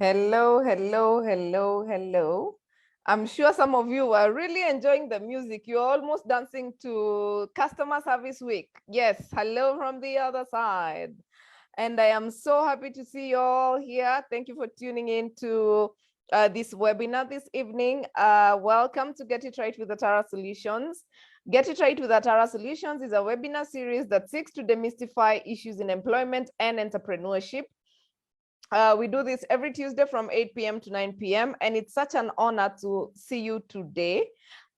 Hello, hello, hello, hello. I'm sure some of you are really enjoying the music. You're almost dancing to Customer Service Week. Yes, hello from the other side. And I am so happy to see you all here. Thank you for tuning in to this webinar this evening. Welcome to Get It Right with Atara Solutions. Get It Right with Atara Solutions is a webinar series that seeks to demystify issues in employment and entrepreneurship. We do this every Tuesday from 8 p.m. to 9 p.m. And it's such an honor to see you today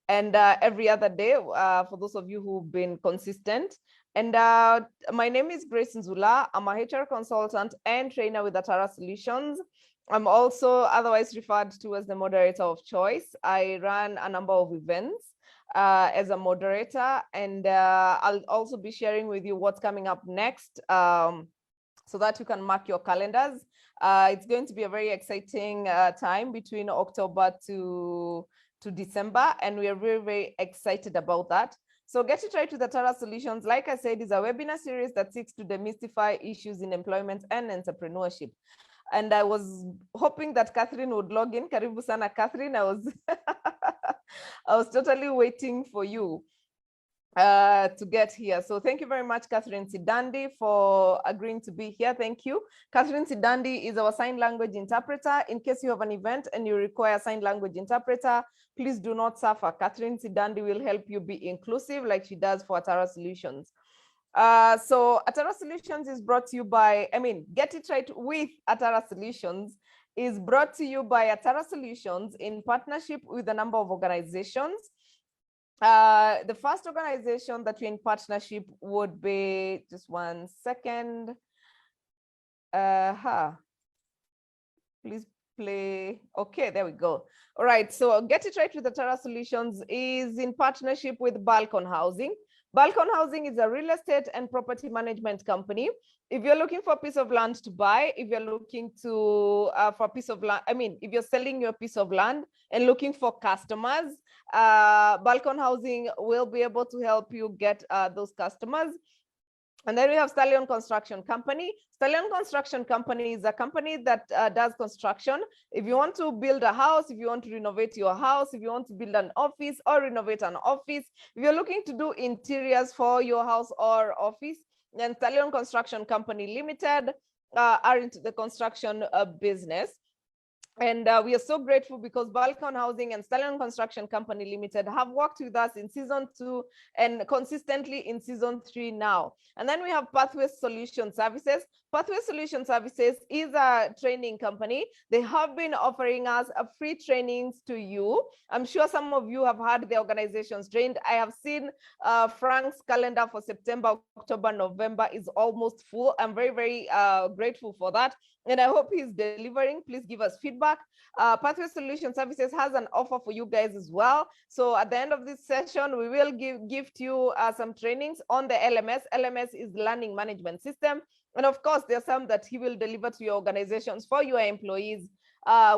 and every other day for those of you who've been consistent. And my name is Grace Nzula. I'm a HR consultant and trainer with Atara Solutions. I'm also otherwise referred to as the moderator of choice. I run a number of events as a moderator, and I'll also be sharing with you what's coming up next so that you can mark your calendars. It's going to be a very exciting time between October to December, and we are very, very excited about that. So Get It Right with Atara Solutions, like I said, is a webinar series that seeks to demystify issues in employment and entrepreneurship. And I was hoping that Catherine would log in. Karibu sana, Catherine. I was totally waiting for you to get here. So thank you very much, Catherine Sidandi, for agreeing to be here. Thank you. Catherine Sidandi is our sign language interpreter. In case you have an event and you require a sign language interpreter, please do not suffer. Catherine Sidandi will help you be inclusive like she does for Atara Solutions. So Atara Solutions is brought to you by, Get It Right with Atara Solutions is brought to you by Atara Solutions in partnership with a number of organizations. The first organization that we're in partnership would be, just one second. Please play. Okay, there we go. All right, so Get It Right with Atara Solutions is in partnership with Balcon Housing. Balcon Housing is a real estate and property management company. If you're looking for a piece of land to buy, if you're looking to for a piece of land, if you're selling your piece of land and looking for customers, Balcon Housing will be able to help you get those customers. And then we have Stallion Construction Company. Stallion Construction Company is a company that does construction. If you want to build a house, if you want to renovate your house, if you want to build an office or renovate an office, if you're looking to do interiors for your house or office, then Stallion Construction Company Limited are into the construction business. And we are so grateful because Balcon Housing and Stallion Construction Company Limited have worked with us in season 2 and consistently in season 3 now. And then we have Pathway Solution Services. Pathway Solution Services is a training company. They have been offering us a free trainings to you. I'm sure some of you have had the organizations trained. I have seen Frank's calendar for September, October, November is almost full. I'm very, very grateful for that. And I hope he's delivering. Please give us feedback. Pathway Solution Services has an offer for you guys as well. So at the end of this session, we will gift you some trainings on the LMS. LMS is Learning Management System. And of course, there's some that he will deliver to your organizations for your employees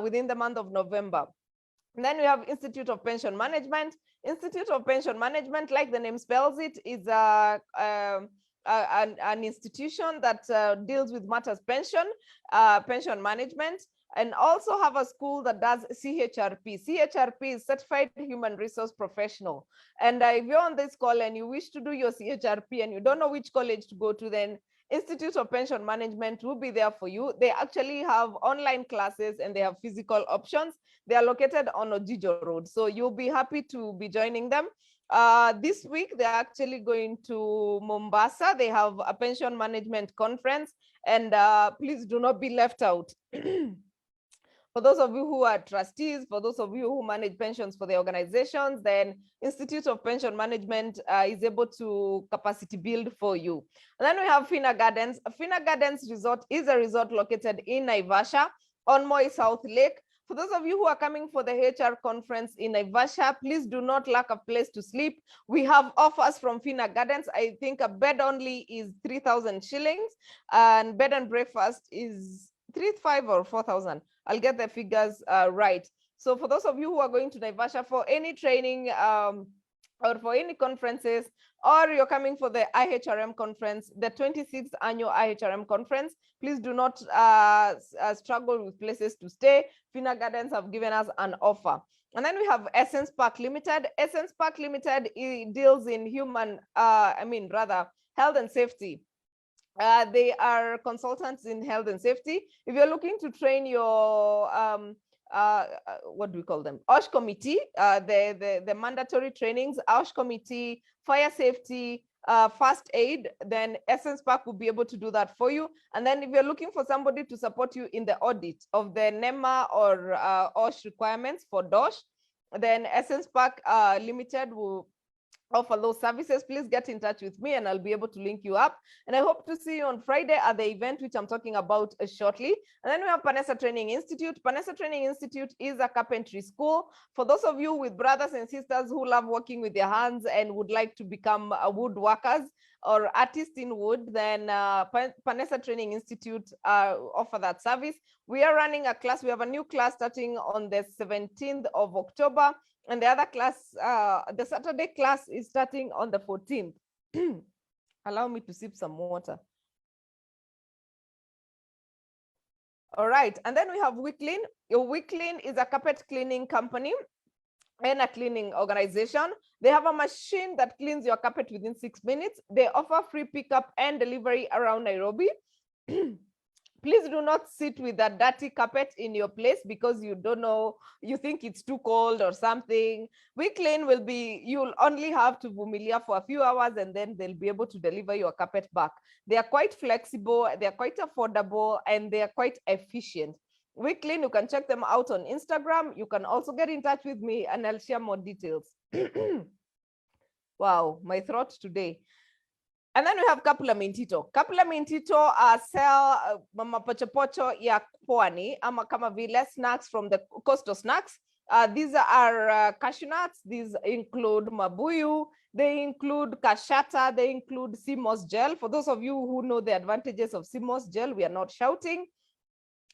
within the month of November. And then we have Institute of Pension Management. Institute of Pension Management, like the name spells it, is an institution that deals with matters pension management, and also have a school that does CHRP. CHRP is Certified Human Resource Professional. And if you're on this call and you wish to do your CHRP and you don't know which college to go to, then Institute of Pension Management will be there for you. They actually have online classes and they have physical options. They are located on Ojijo Road. So you'll be happy to be joining them. This week, they're actually going to Mombasa. They have a pension management conference, and please do not be left out. For those of you who are trustees, for those of you who manage pensions for the organizations, then Institute of Pension Management is able to capacity build for you. And then we have Fina Gardens. Fina Gardens Resort is a resort located in Naivasha on Moi South Lake. For those of you who are coming for the HR conference in Naivasha, please do not lack a place to sleep. We have offers from Fina Gardens. I think a bed only is 3,000 shillings and bed and breakfast is 3,500 or 4,000. I'll get the figures right. So for those of you who are going to Naivasha for any training or for any conferences, or you're coming for the IHRM conference, the 26th annual IHRM conference, please do not struggle with places to stay. Fina Gardens have given us an offer. And then we have Essence Park Limited. Essence Park Limited deals in health and safety. They are consultants in health and safety. If you're looking to train your what do we call them? OSH committee, the mandatory trainings, OSH committee, fire safety, first aid, then Essence Park will be able to do that for you. And then if you're looking for somebody to support you in the audit of the NEMA or OSH requirements for DOSH, then Essence Park Limited will offer those services. Please get in touch with me and I'll be able to link you up. And I hope to see you on Friday at the event, which I'm talking about shortly. And then we have Panessa Training Institute. Panessa Training Institute is a carpentry school. For those of you with brothers and sisters who love working with their hands and would like to become woodworkers or artists in wood, then Panessa Training Institute offer that service. We are running a class. We have a new class starting on the 17th of October. And the other class, the Saturday class is starting on the 14th. Allow me to sip some water. All right, and then we have WeClean. Your WeClean is a carpet cleaning company and a cleaning organization. They have a machine that cleans your carpet within 6 minutes. They offer free pickup and delivery around Nairobi. Please do not sit with a dirty carpet in your place because you don't know, you think it's too cold or something. WeClean will be, you'll only have to vumilia for a few hours and then they'll be able to deliver your carpet back. They are quite flexible, they're quite affordable, and they are quite efficient. WeClean, you can check them out on Instagram. You can also get in touch with me and I'll share more details. Wow, my throat today. And then we have Kapula Mintito. Kapula Mintito sell mapochopocho ya pwani ama kama vile snacks from the coastal snacks. These are cashew nuts. These include mabuyu. They include kashata. They include sea moss gel. For those of you who know the advantages of sea moss gel, we are not shouting.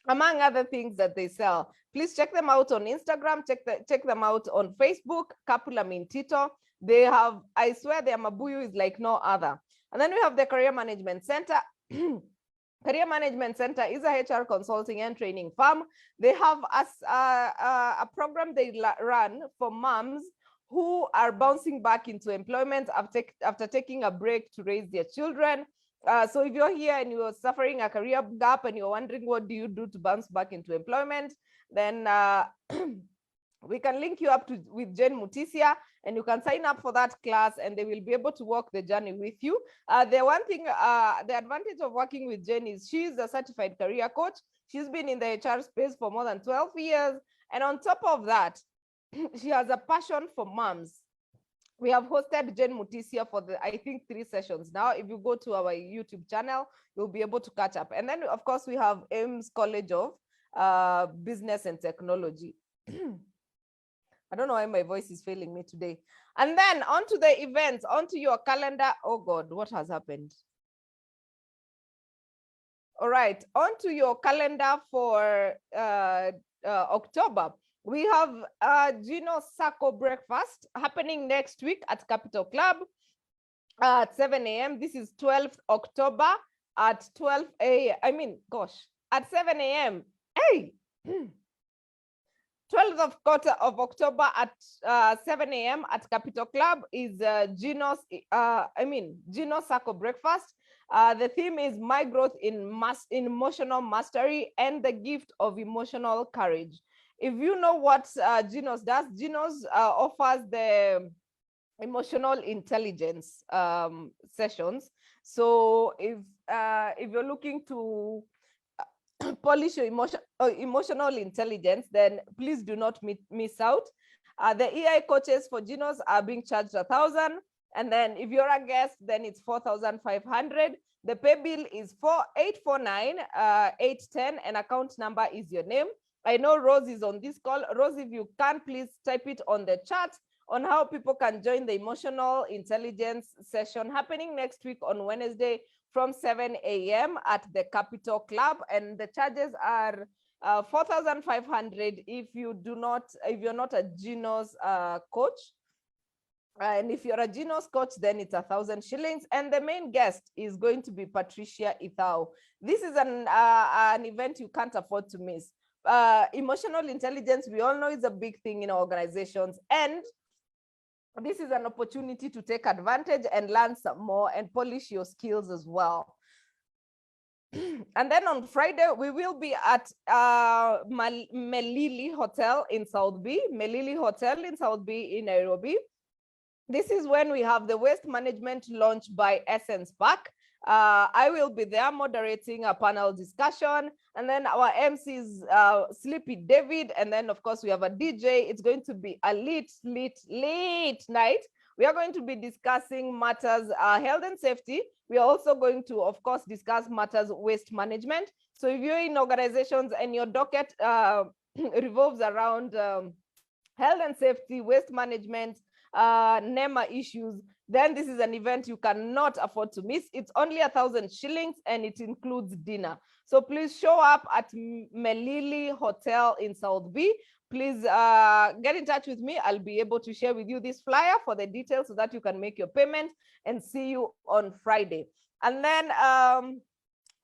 Among other things that they sell. Please check them out on Instagram. Check them out on Facebook. Kapula Mintito. They have, I swear their mabuyu is like no other. And then we have the Career Management Center. Career Management Center is a HR consulting and training firm. They have a program they run for moms who are bouncing back into employment after taking a break to raise their children. So if you're here and you're suffering a career gap and you're wondering what do you do to bounce back into employment, then we can link you up with Jen Mutisia, and you can sign up for that class and they will be able to walk the journey with you. The one thing, the advantage of working with Jen is she's a certified career coach. She's been in the HR space for more than 12 years. And on top of that, she has a passion for moms. We have hosted Jen Mutisia for I think 3 sessions now. If you go to our YouTube channel, you'll be able to catch up. And then of course we have Ames College of Business and Technology. I don't know why my voice is failing me today. And then onto the events, onto your calendar. Oh God, what has happened? All right, onto your calendar for October. We have Gino Sacco breakfast happening next week at Capital Club at 7 a.m. This is 12th October at 12 a.m. I mean, gosh, at 7 a.m. Hey. 12th of October at 7 a.m. at Capital Club is Gino Sacco breakfast. The theme is My Growth in Emotional Mastery and the Gift of Emotional Courage. If you know what Gino's does, Gino's offers the emotional intelligence sessions. So if you're looking to polish your emotional intelligence, then please do not miss out. The EI coaches for Gino's are being charged 1,000, and then if you're a guest, then it's 4,500. The pay bill is 849,810, and account number is your name. I know Rose is on this call. Rose, if you can, please type it on the chat on how people can join the emotional intelligence session happening next week on Wednesday from 7 a.m. at the Capital Club, and the charges are 4,500 if you're not a Gino's coach. And if you're a Gino Scotch, then it's 1,000 shillings. And the main guest is going to be Patricia Ithao. This is an event you can't afford to miss. Emotional intelligence, we all know, is a big thing in organizations. And this is an opportunity to take advantage and learn some more and polish your skills as well. And then on Friday, we will be at Melili Hotel in South B, Melili Hotel in South B in Nairobi. This is when we have the waste management launch by Essence Park. I will be there moderating a panel discussion. And then our MCs, Sleepy David. And then, of course, we have a DJ. It's going to be a late night. We are going to be discussing matters health and safety. We are also going to, of course, discuss matters waste management. So if you're in organizations and your docket revolves around health and safety, waste management, NEMA issues, then this is an event you cannot afford to miss. It's only 1,000 shillings and it includes dinner. So please show up at Melili Hotel in South B. Please get in touch with me. I'll be able to share with you this flyer for the details so that you can make your payment, and see you on Friday. And then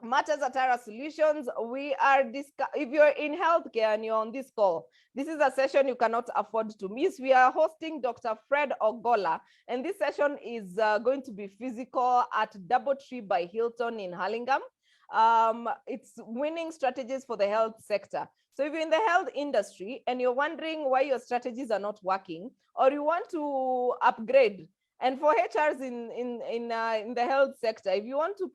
Matters at Tara Solutions, we are if you're in healthcare and you're on this call, this is a session you cannot afford to miss. We are hosting Dr. Fred Ogola, and this session is going to be physical at Doubletree by Hilton in Hurlingham. It's winning strategies for the health sector. So if you're in the health industry and you're wondering why your strategies are not working, or you want to upgrade, and for HRs in the health sector, if you want to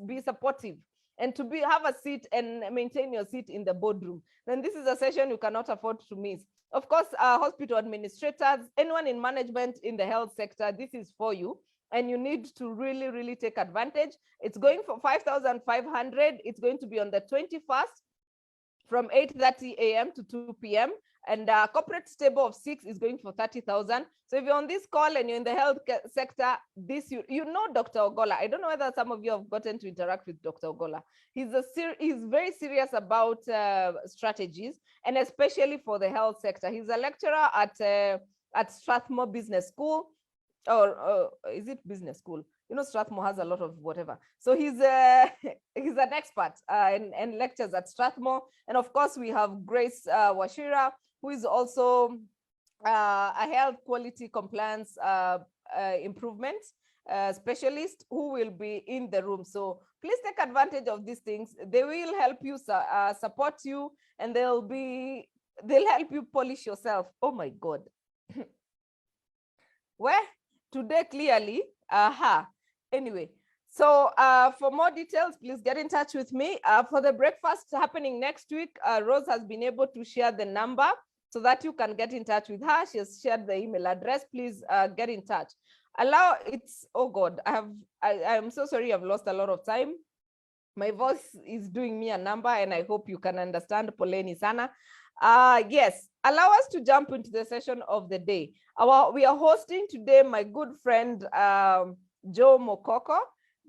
be supportive and to have a seat and maintain your seat in the boardroom, then this is a session you cannot afford to miss. Of course, hospital administrators, anyone in management in the health sector, this is for you. And you need to really, really take advantage. It's going for 5,500. It's going to be on the 21st from 8:30 a.m. to 2 p.m. And corporate stable of 6 is going for 30,000. So if you're on this call and you're in the health sector, you know Dr. Ogola. I don't know whether some of you have gotten to interact with Dr. Ogola. He's very serious about strategies, and especially for the health sector. He's a lecturer at Strathmore Business School, or is it business school? You know, Strathmore has a lot of whatever. So he's an expert and lectures at Strathmore. And of course, we have Grace Washira, who is also a health quality compliance improvement specialist, who will be in the room. So please take advantage of these things. They will help you, support you, and they'll help you polish yourself. Oh my God. Well, today clearly, Anyway, so for more details, please get in touch with me. For the breakfast happening next week, Rose has been able to share the number so that you can get in touch with her. She has shared the email address. Please get in touch. Oh God, I'm so sorry, I've lost a lot of time. My voice is doing me a number, and I hope you can understand. Poleni sana. Yes, allow us to jump into the session of the day. We are hosting today my good friend, Joe Mokoko.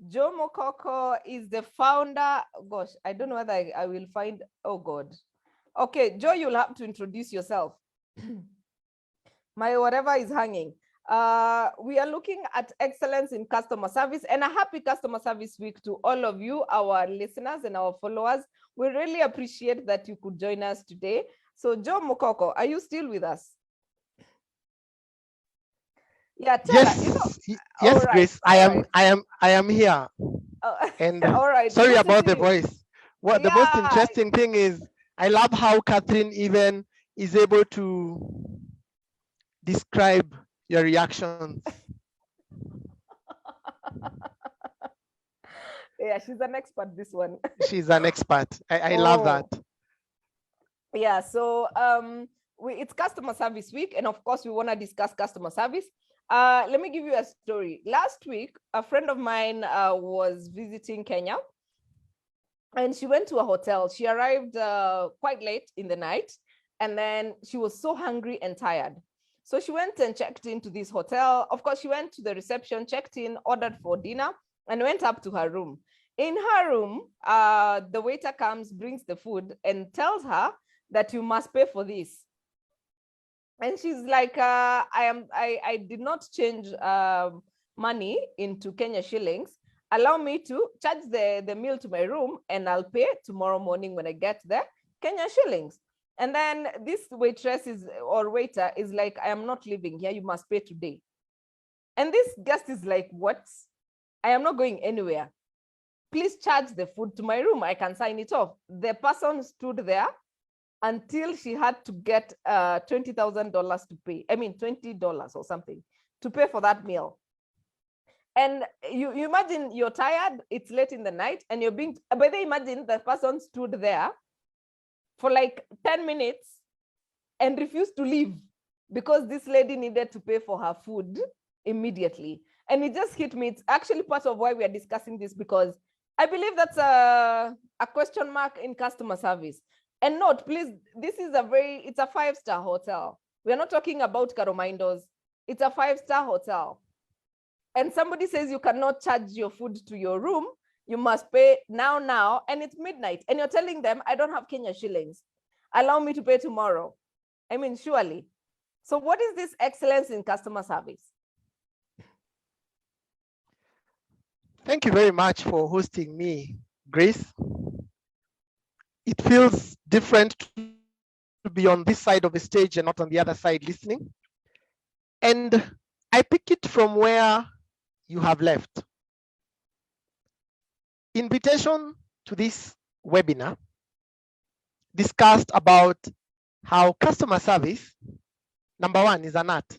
Joe Mokoko is the founder. Gosh, I don't know whether I will find. Oh God. Okay, Joe, you'll have to introduce yourself. My whatever is hanging. We are looking at excellence in customer service, and a happy customer service week to all of you, our listeners and our followers. We really appreciate that you could join us today. So Joe Mokoko, are you still with us? Yeah, yes, yes, right, Grace. I am here. And all right. Sorry about the voice. What the most interesting thing is, I love how Catherine even is able to describe your reactions. Yeah, she's an expert, this one. She's an expert. I love that. Yeah, so it's customer service week, and of course we want to discuss customer service. Let me give you a story. Last week, a friend of mine was visiting Kenya, and she went to a hotel. She arrived quite late in the night, and then she was so hungry and tired. So she went and checked into this hotel. Of course, she went to the reception, checked in, ordered for dinner, and went up to her room. In her room, the waiter comes, brings the food, and tells her that you must pay for this. And she's like, I did not change money into Kenya shillings. Allow me to charge the meal to my room, and I'll pay tomorrow morning when I get the Kenya shillings. And then this waitress or waiter is like, I am not living here. You must pay today. And this guest is like, what? I am not going anywhere. Please charge the food to my room. I can sign it off. The person stood there until she had to get $20,000 to pay. I mean, $20 or something to pay for that meal. And you imagine you're tired, it's late in the night, and you're being, but they imagine the person stood there for like 10 minutes and refused to leave because this lady needed to pay for her food immediately. And it just hit me. It's actually part of why we are discussing this, because I believe that's a question mark in customer service. And note, please, this is it's a 5-star hotel. We're not talking about Karomindos. It's a 5-star hotel. And somebody says you cannot charge your food to your room. You must pay now, and it's midnight. And you're telling them, I don't have Kenya shillings. Allow me to pay tomorrow. I mean, surely. So what is this excellence in customer service? Thank you very much for hosting me, Grace. It feels different to be on this side of the stage and not on the other side listening. And I pick it from where you have left. Invitation to this webinar discussed about how customer service, number one, is an art.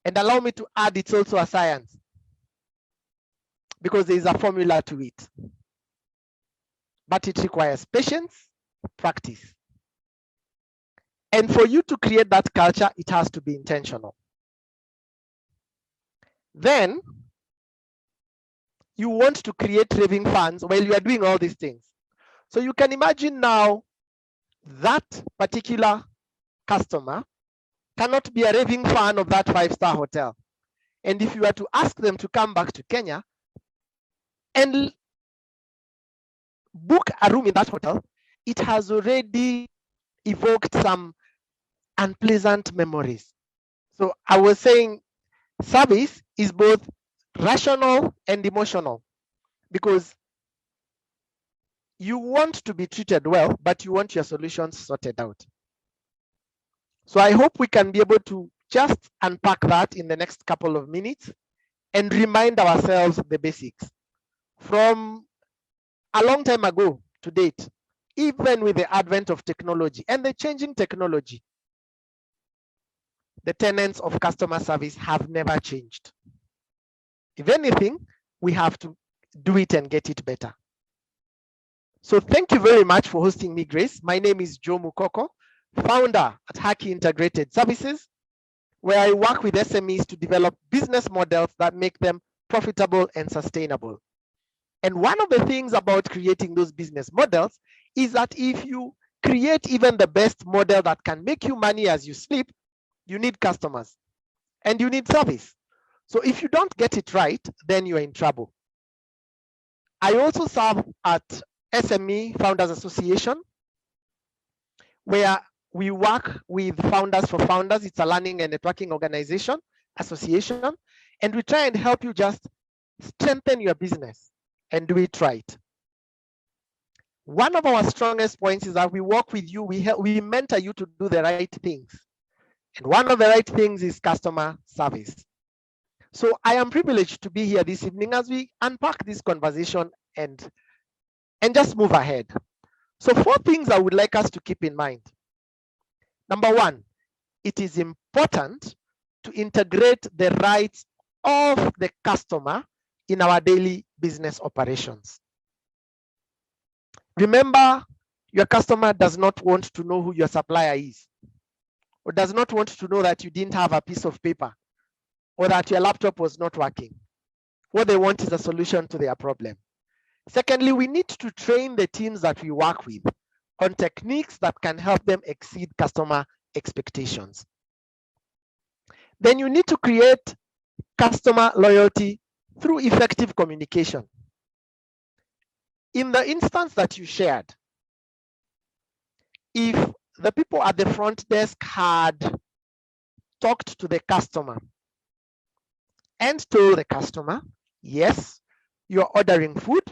And allow me to add, it's also a science, because there is a formula to it. But it requires patience, practice. And for you to create that culture, it has to be intentional. Then you want to create raving fans while you are doing all these things. So you can imagine now that particular customer cannot be a raving fan of that 5-star hotel. And if you were to ask them to come back to Kenya and book a room in that hotel, it has already evoked some unpleasant memories. So I was saying service is both rational and emotional, because you want to be treated well, but you want your solutions sorted out. So I hope we can be able to just unpack that in the next couple of minutes and remind ourselves the basics. From a long time ago to date, even with the advent of technology and the changing technology, the tenets of customer service have never changed. If anything, we have to do it and get it better. So thank you very much for hosting me, Grace. My name is Joe Mukoko, founder at Haki Integrated Services, where I work with SMEs to develop business models that make them profitable and sustainable. And one of the things about creating those business models is that if you create even the best model that can make you money as you sleep, you need customers and you need service. So if you don't get it right, then you're in trouble. I also serve at SME Founders Association, where we work with Founders for Founders. It's a learning and networking organization, association, and we try and help you just strengthen your business and do it right. One of our strongest points is that we work with you, we mentor you to do the right things. And one of the right things is customer service. So I am privileged to be here this evening as we unpack this conversation and just move ahead. So 4 things I would like us to keep in mind. Number 1, it is important to integrate the rights of the customer in our daily business operations. Remember, your customer does not want to know who your supplier is, or does not want to know that you didn't have a piece of paper or that your laptop was not working. What they want is a solution to their problem. Secondly, we need to train the teams that we work with on techniques that can help them exceed customer expectations. Then you need to create customer loyalty through effective communication. In the instance that you shared, if the people at the front desk had talked to the customer and told the customer, yes, you're ordering food,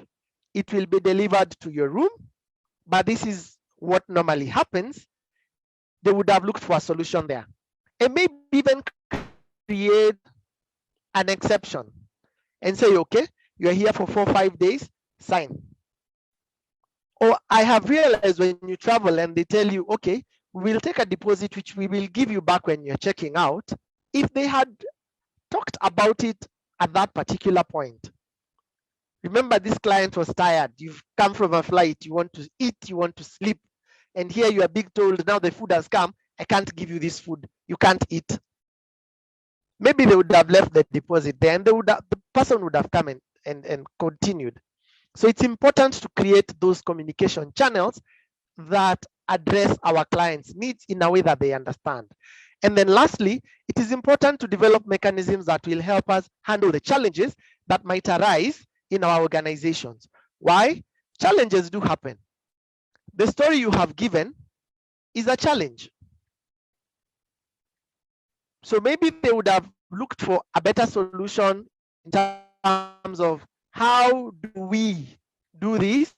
it will be delivered to your room, but this is what normally happens, they would have looked for a solution there. And maybe even create an exception and say, okay, you're here for 4 or 5 days, sign. Or I have realized when you travel and they tell you, okay, we'll take a deposit which we will give you back when you're checking out. If they had talked about it at that particular point. Remember, this client was tired. You've come from a flight, you want to eat, you want to sleep. And here you are being told, now the food has come, I can't give you this food, you can't eat. Maybe they would have left the deposit there and the person would have come and continued. So it's important to create those communication channels that address our clients' needs in a way that they understand. And then lastly, it is important to develop mechanisms that will help us handle the challenges that might arise in our organizations. Why? Challenges do happen. The story you have given is a challenge. So maybe they would have looked for a better solution in terms of how do we do this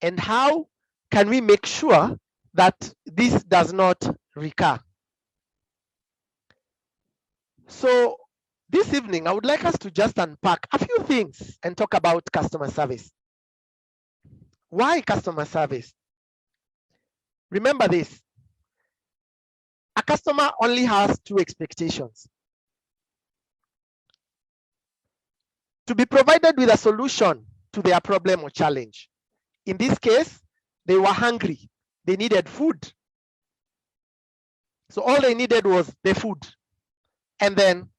and how can we make sure that this does not recur. So this evening, I would like us to just unpack a few things and talk about customer service. Why customer service? Remember this, a customer only has 2 expectations. To be provided with a solution to their problem or challenge. In this case, they were hungry, they needed food. So all they needed was the food. And then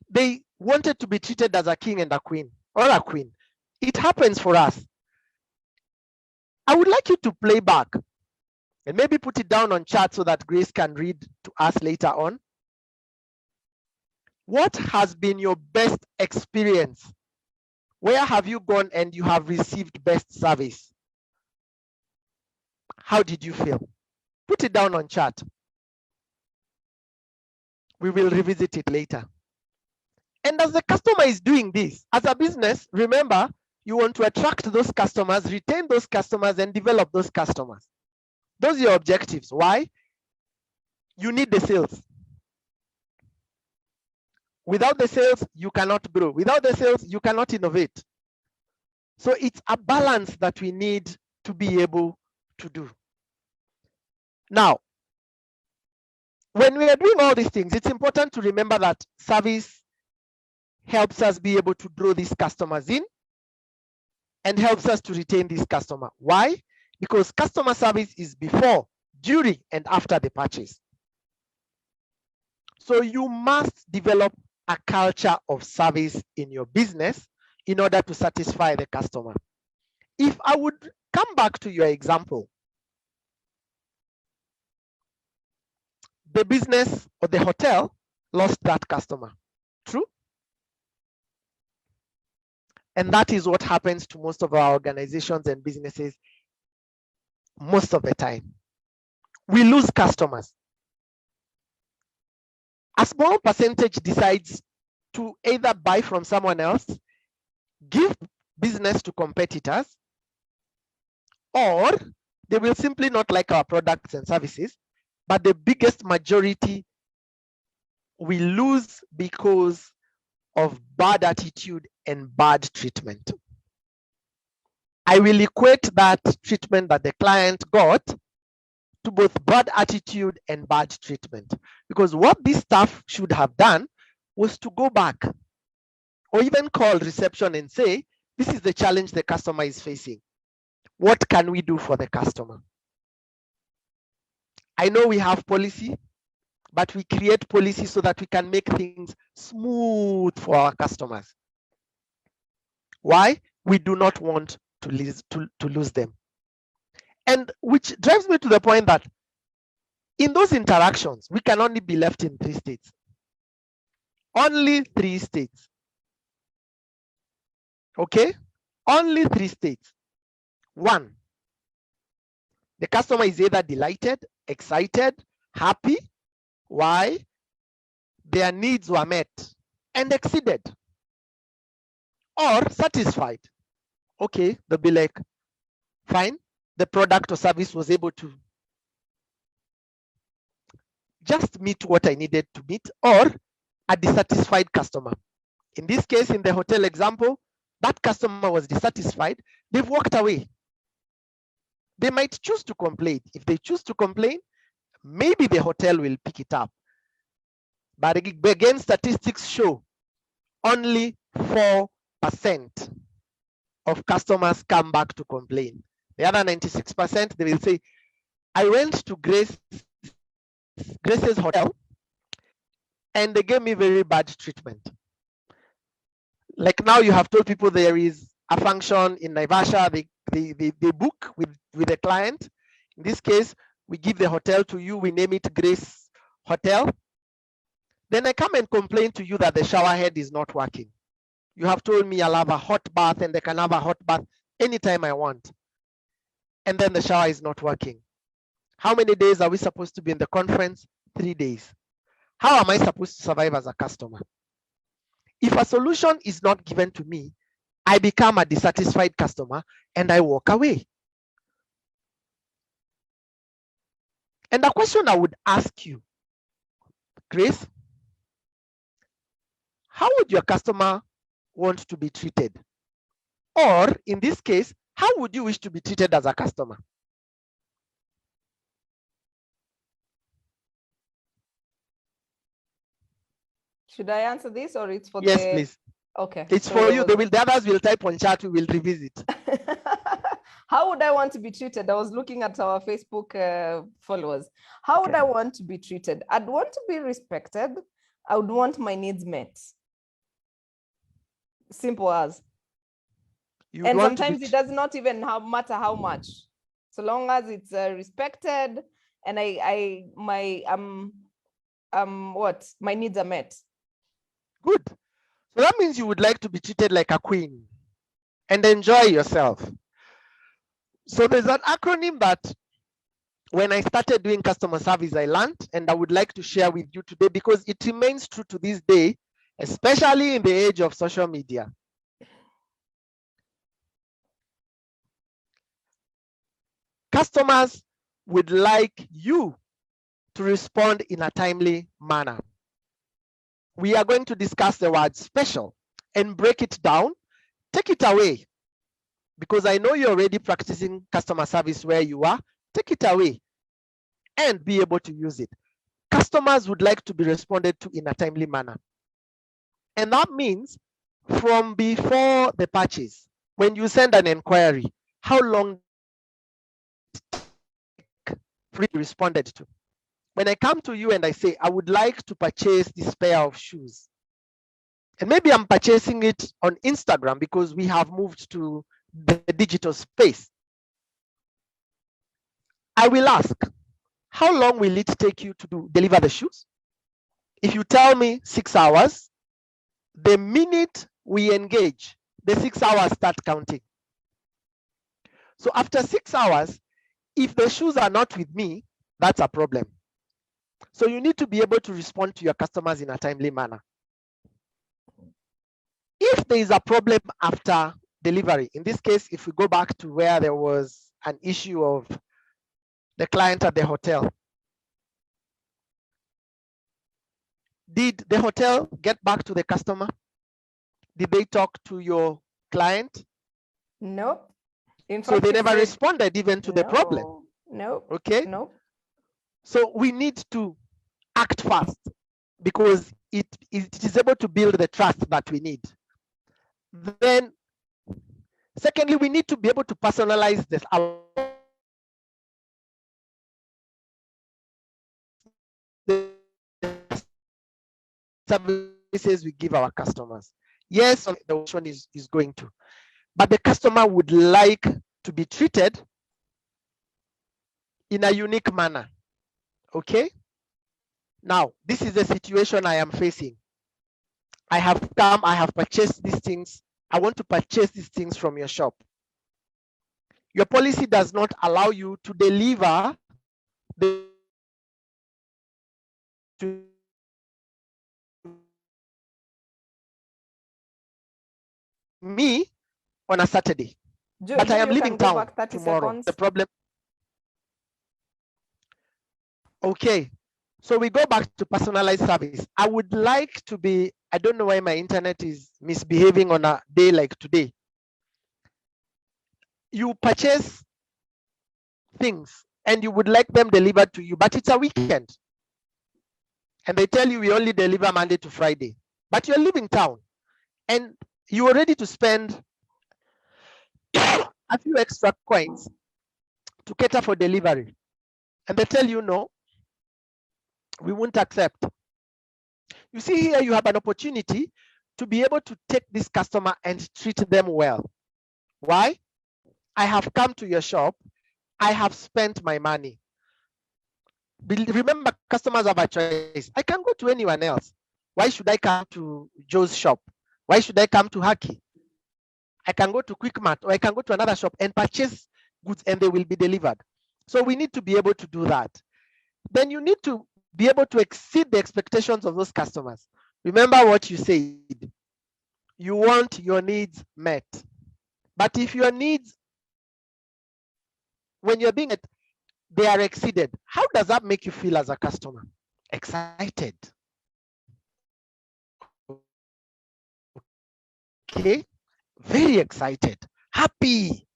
they wanted to be treated as a king and a queen, or a queen. It happens for us. I would like you to play back and maybe put it down on chat so that Grace can read to us later on. What has been your best experience? Where have you gone and you have received best service? How did you feel? Put it down on chat. We will revisit it later. And as the customer is doing this, as a business, remember, you want to attract those customers, retain those customers, and develop those customers. Those are your objectives. Why? You need the sales. Without the sales, you cannot grow. Without the sales, you cannot innovate. So it's a balance that we need to be able to do. Now, when we are doing all these things, it's important to remember that service helps us be able to draw these customers in and helps us to retain this customer. Why? Because customer service is before, during, and after the purchase. So you must develop a culture of service in your business in order to satisfy the customer. If I would come back to your example, the business or the hotel lost that customer. True? And that is what happens to most of our organizations and businesses most of the time. We lose customers. A small percentage decides to either buy from someone else, give business to competitors, or they will simply not like our products and services, but the biggest majority we lose because of bad attitude and bad treatment. I will equate that treatment that the client got to both bad attitude and bad treatment. Because what this staff should have done was to go back or even call reception and say, this is the challenge the customer is facing. What can we do for the customer? I know we have policy, but we create policy so that we can make things smooth for our customers. Why? We do not want to lose them. And which drives me to the point that in those interactions, we can only be left in 3 states. Only 3 states. Okay? Only 3 states. 1, The customer is either delighted, excited, happy. Why? Their needs were met and exceeded. Or satisfied. Okay, they'll be like, fine, the product or service was able to just meet what I needed to meet. Or a dissatisfied customer. In this case, in the hotel example, that customer was dissatisfied. They've walked away. They might choose to complain. If they choose to complain, maybe the hotel will pick it up. But again, statistics show only 4% of customers come back to complain. The other 96%, they will say, I went to Grace's hotel and they gave me very bad treatment. Like now you have told people there is a function in Naivasha, they book with the client. In this case, we give the hotel to you, we name it Grace Hotel. Then I come and complain to you that the shower head is not working. You have told me I'll have a hot bath and I can have a hot bath anytime I want. And then the shower is not working. How many days are we supposed to be in the conference? 3 days. How am I supposed to survive as a customer? If a solution is not given to me, I become a dissatisfied customer and I walk away. And the question I would ask you, Grace, how would your customer want to be treated? Or in this case, how would you wish to be treated as a customer? Should I answer this or it's for Yes, please. Okay. It's so for you. The others will type on chat, we will revisit. How would I want to be treated? I was looking at our Facebook followers. How would I want to be treated? I'd want to be respected. I would want my needs met. Simple as. And sometimes it does not even matter how much. So long as it's respected and my needs are met. Good. So that means you would like to be treated like a queen and enjoy yourself. So there's an acronym that when I started doing customer service, I learned, and I would like to share with you today because it remains true to this day, especially in the age of social media. Customers would like you to respond in a timely manner. We are going to discuss the word special and break it down, take it away, because I know you're already practicing customer service where you are. Take it away and be able to use it. Customers would like to be responded to in a timely manner. And that means from before the purchase, when you send an inquiry, how long responded to. When I come to you and I say, I would like to purchase this pair of shoes, and maybe I'm purchasing it on Instagram because we have moved to the digital space, I will ask, how long will it take you to deliver the shoes? If you tell me 6 hours, the minute we engage, the 6 hours start counting. So after 6 hours, if the shoes are not with me, that's a problem. So you need to be able to respond to your customers in a timely manner. If there is a problem after delivery, in this case, if we go back to where there was an issue of the client at the hotel, did the hotel get back to the customer? Did they talk to your client? No. So they never responded even to the problem. No. Okay. No. So we need to act fast because it is able to build the trust that we need. Then, secondly, we need to be able to personalize this services we give our customers. Yes, the one is going to, but the customer would like to be treated in a unique manner. Okay. Now, this is the situation I am facing. I have come, I have purchased these things. I want to purchase these things from your shop. your policy does not allow you to deliver the to me on a Saturday. But I am leaving town tomorrow. The problem. Okay, so we go back to personalized service. I would like to be, I don't know why my internet is misbehaving on a day like today. You purchase things and you would like them delivered to you, but it's a weekend. And they tell you we only deliver Monday to Friday, but you're leaving town and you are ready to spend a few extra coins to cater for delivery. And they tell you, no, we won't accept. You see here, you have an opportunity to be able to take this customer and treat them well. Why? I have come to your shop. I have spent my money. Remember, customers have a choice. I can go to anyone else. Why should I come to Joe's shop? Why should I come to Haki? I can go to Quickmart or I can go to another shop and purchase goods and they will be delivered. So we need to be able to do that. Then you need to be able to exceed the expectations of those customers. Remember what you said. You want your needs met. But if your needs, when you're being met, they are exceeded, how does that make you feel as a customer? Excited. Okay, very excited, happy.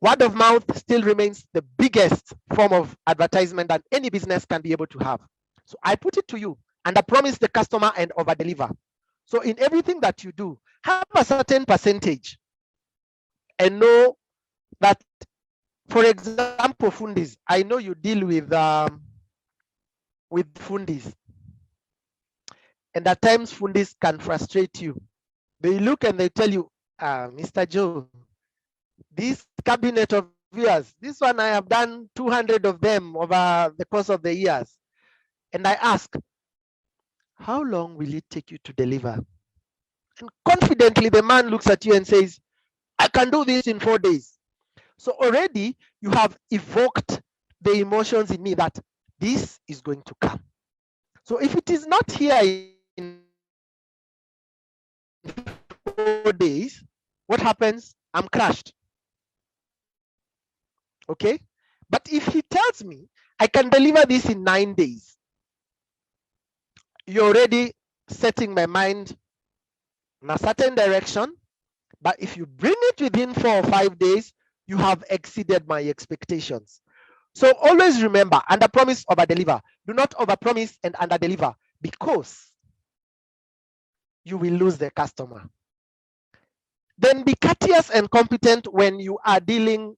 Word of mouth still remains the biggest form of advertisement that any business can be able to have. So I put it to you, and I promise the customer and over deliver. So in everything that you do, have a certain percentage and know that, for example, fundis, I know you deal with fundis, and at times fundis can frustrate you. They look and they tell you, Mr. Joe, this cabinet of yours, this one I have done 200 of them over the course of the years. And I ask, how long will it take you to deliver? And confidently, the man looks at you and says, I can do this in 4 days. So already you have evoked the emotions in me that this is going to come. So if it is not here in 4 days, what happens? I'm crushed. Okay? But if he tells me I can deliver this in 9 days, you're already setting my mind in a certain direction. But if you bring it within 4 or 5 days, you have exceeded my expectations. So always remember, under promise, over deliver. Do not over promise and under deliver, because you will lose the customer. Then be courteous and competent when you are dealing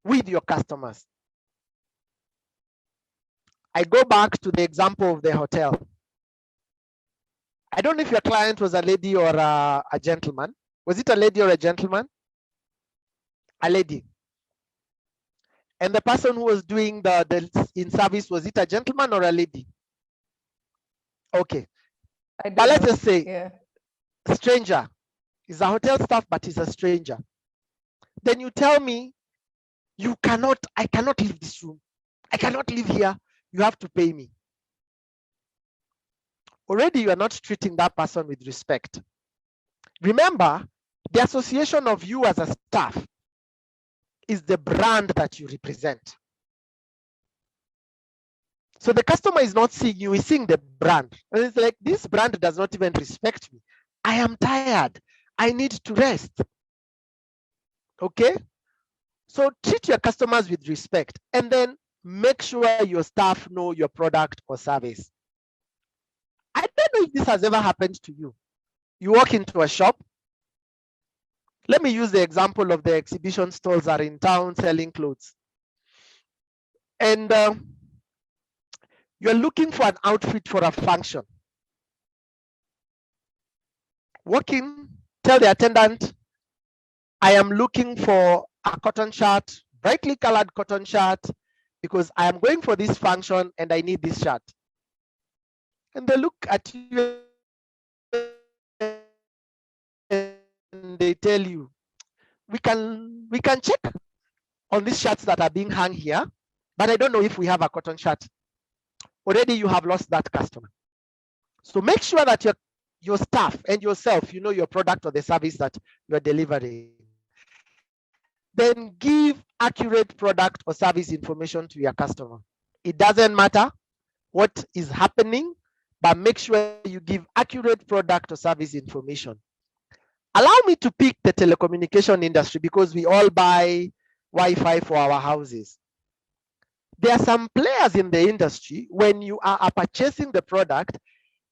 with your customers. I go back to the example of the hotel. I don't know if your client was a lady or a gentleman. Was it a lady or a gentleman? A lady. And the person who was doing the in service, was it a gentleman or a lady? Okay. But let's just say, stranger. He's a hotel staff, but he's a stranger. Then you tell me, I cannot leave this room. I cannot live here. You have to pay me. Already you are not treating that person with respect. Remember, the association of you as a staff is the brand that you represent. So the customer is not seeing you, he's seeing the brand. And it's like, this brand does not even respect me. I am tired. I need to rest. Okay? So treat your customers with respect, and then make sure your staff know your product or service. I don't know if this has ever happened to you. You walk into a shop. Let me use the example of the exhibition stalls that are in town selling clothes. And you're looking for an outfit for a function. Walk in, tell the attendant, I am looking for a cotton shirt, brightly colored cotton shirt, because I am going for this function and I need this shirt. And they look at you and they tell you, we can check. on these shirts that are being hung here, but I don't know if we have a cotton shirt. Already you have lost that customer. So make sure that your staff and yourself, you know your product or the service that you're delivering. Then give accurate product or service information to your customer. It doesn't matter what is happening, but make sure you give accurate product or service information. Allow me to pick the telecommunication industry because we all buy Wi-Fi for our houses. There are some players in the industry, when you are purchasing the product,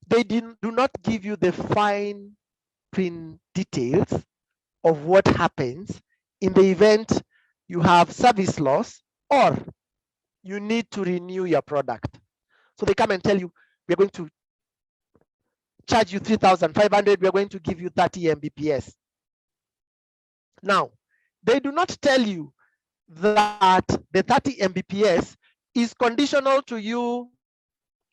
they do not give you the fine print details of what happens in the event you have service loss or you need to renew your product. So they come and tell you, we're going to charge you 3,500, we're going to give you 30 Mbps. Now, they do not tell you that the 30 Mbps is conditional to you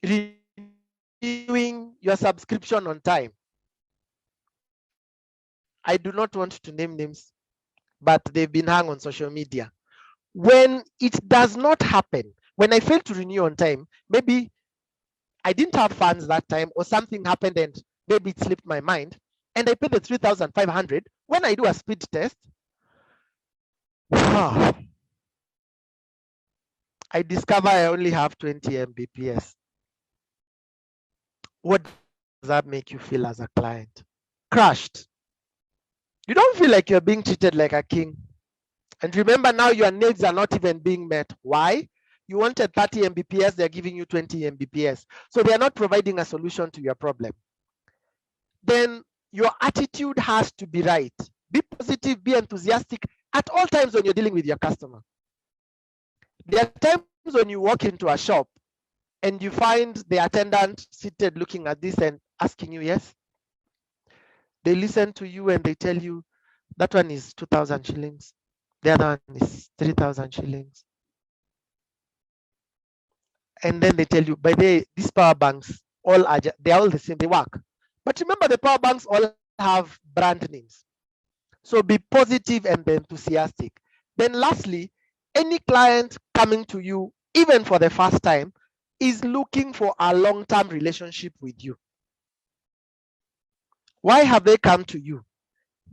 renewing your subscription on time. I do not want to name names, but they've been hung on social media. When it does not happen, when I fail to renew on time, maybe I didn't have funds that time or something happened and maybe it slipped my mind, and I pay the 3,500. When I do a speed test, I discover I only have 20 Mbps. What does that make you feel as a client? Crushed. You don't feel like you're being treated like a king. And remember, now your needs are not even being met. Why? You wanted 30 Mbps, they're giving you 20 Mbps. So they are not providing a solution to your problem. Then your attitude has to be right. Be positive, be enthusiastic at all times when you're dealing with your customer. There are times when you walk into a shop and you find the attendant seated looking at this and asking you, yes? They listen to you and they tell you, that one is 2,000 shillings. The other one is 3,000 shillings. And then they tell you, by the way, these power banks, they're all the same, they work. But remember, the power banks all have brand names. So be positive and be enthusiastic. Then lastly, any client coming to you, even for the first time, is looking for a long-term relationship with you. Why have they come to you?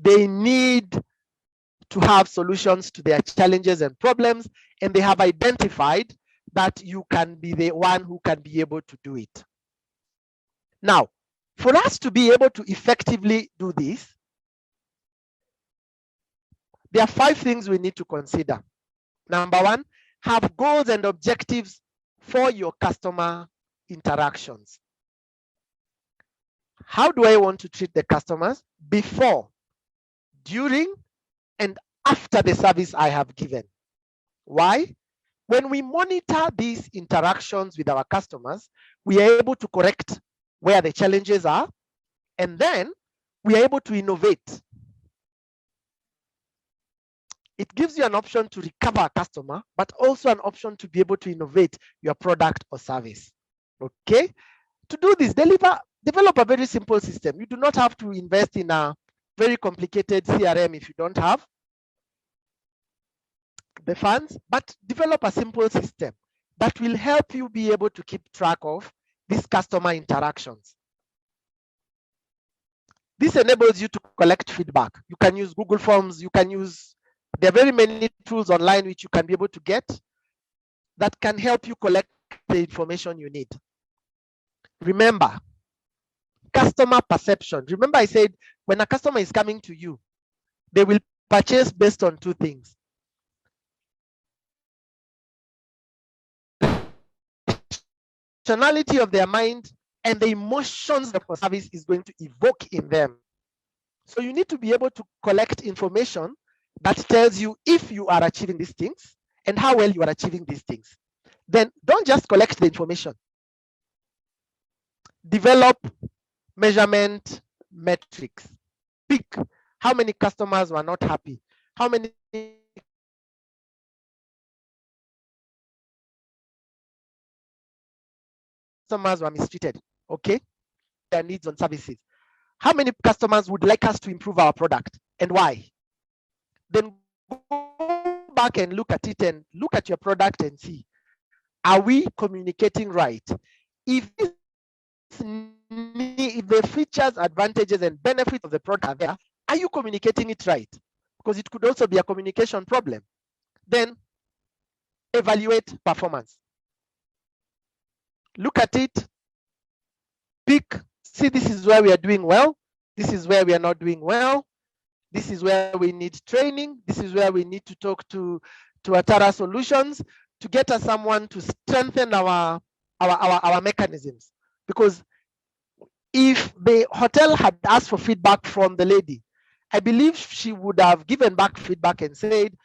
They need to have solutions to their challenges and problems, and they have identified that you can be the one who can be able to do it. Now, for us to be able to effectively do this, there are 5 things we need to consider. Number 1, have goals and objectives for your customer interactions. How do I want to treat the customers before, during, and after the service I have given? Why? When we monitor these interactions with our customers, we are able to correct where the challenges are, and then we are able to innovate. It gives you an option to recover a customer, but also an option to be able to innovate your product or service. Okay? To do this, develop a very simple system. You do not have to invest in a very complicated CRM if you don't have the funds, but develop a simple system that will help you be able to keep track of these customer interactions. This enables you to collect feedback. You can use Google Forms, there are very many tools online which you can be able to get that can help you collect the information you need. Remember, customer perception. Remember I said, when a customer is coming to you, they will purchase based on 2 things. Functionality of their mind and the emotions the service is going to evoke in them. So you need to be able to collect information that tells you if you are achieving these things and how well you are achieving these things. Then don't just collect the information. Develop measurement metrics. Pick how many customers were not happy, how many customers were mistreated, okay? Their needs on services. How many customers would like us to improve our product and why? Then go back and look at it and look at your product and see, are we communicating right? If the features, advantages, and benefits of the product are there, are you communicating it right? Because it could also be a communication problem. Then evaluate performance. Look at it, pick, see, this is where we are doing well, this is where we are not doing well, this is where we need training, this is where we need to talk to Atara Solutions to get us someone to strengthen our mechanisms. Because if the hotel had asked for feedback from the lady, I believe she would have given back feedback and said,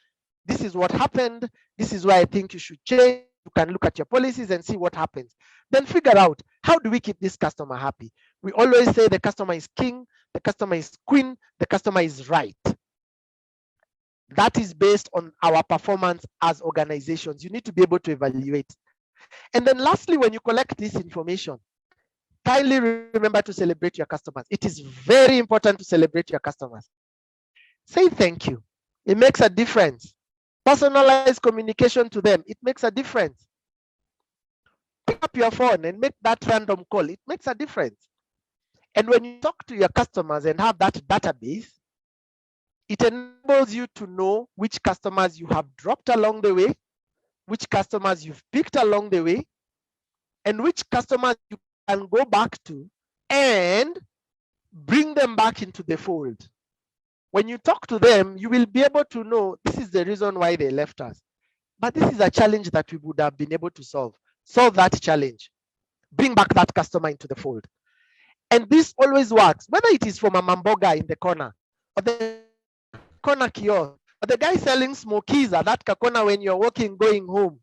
this is what happened, this is where I think you should change. You can look at your policies and see what happens. Then figure out, how do we keep this customer happy? We always say the customer is king, the customer is queen, the customer is right. That is based on our performance as organizations. You need to be able to evaluate. And then lastly, when you collect this information, kindly remember to celebrate your customers. It is very important to celebrate your customers. Say thank you. It makes a difference. Personalized communication to them, it makes a difference. Pick up your phone and make that random call. It makes a difference. And when you talk to your customers and have that database, it enables you to know which customers you have dropped along the way, which customers you've picked along the way, and which customers you can go back to and bring them back into the fold. When you talk to them, you will be able to know this is the reason why they left us. But this is a challenge that we would have been able to solve. Solve that challenge. Bring back that customer into the fold. And this always works, whether it is from a mamboga in the corner, or the corner kiosk, or the guy selling smokies at that corner when you're walking, going home.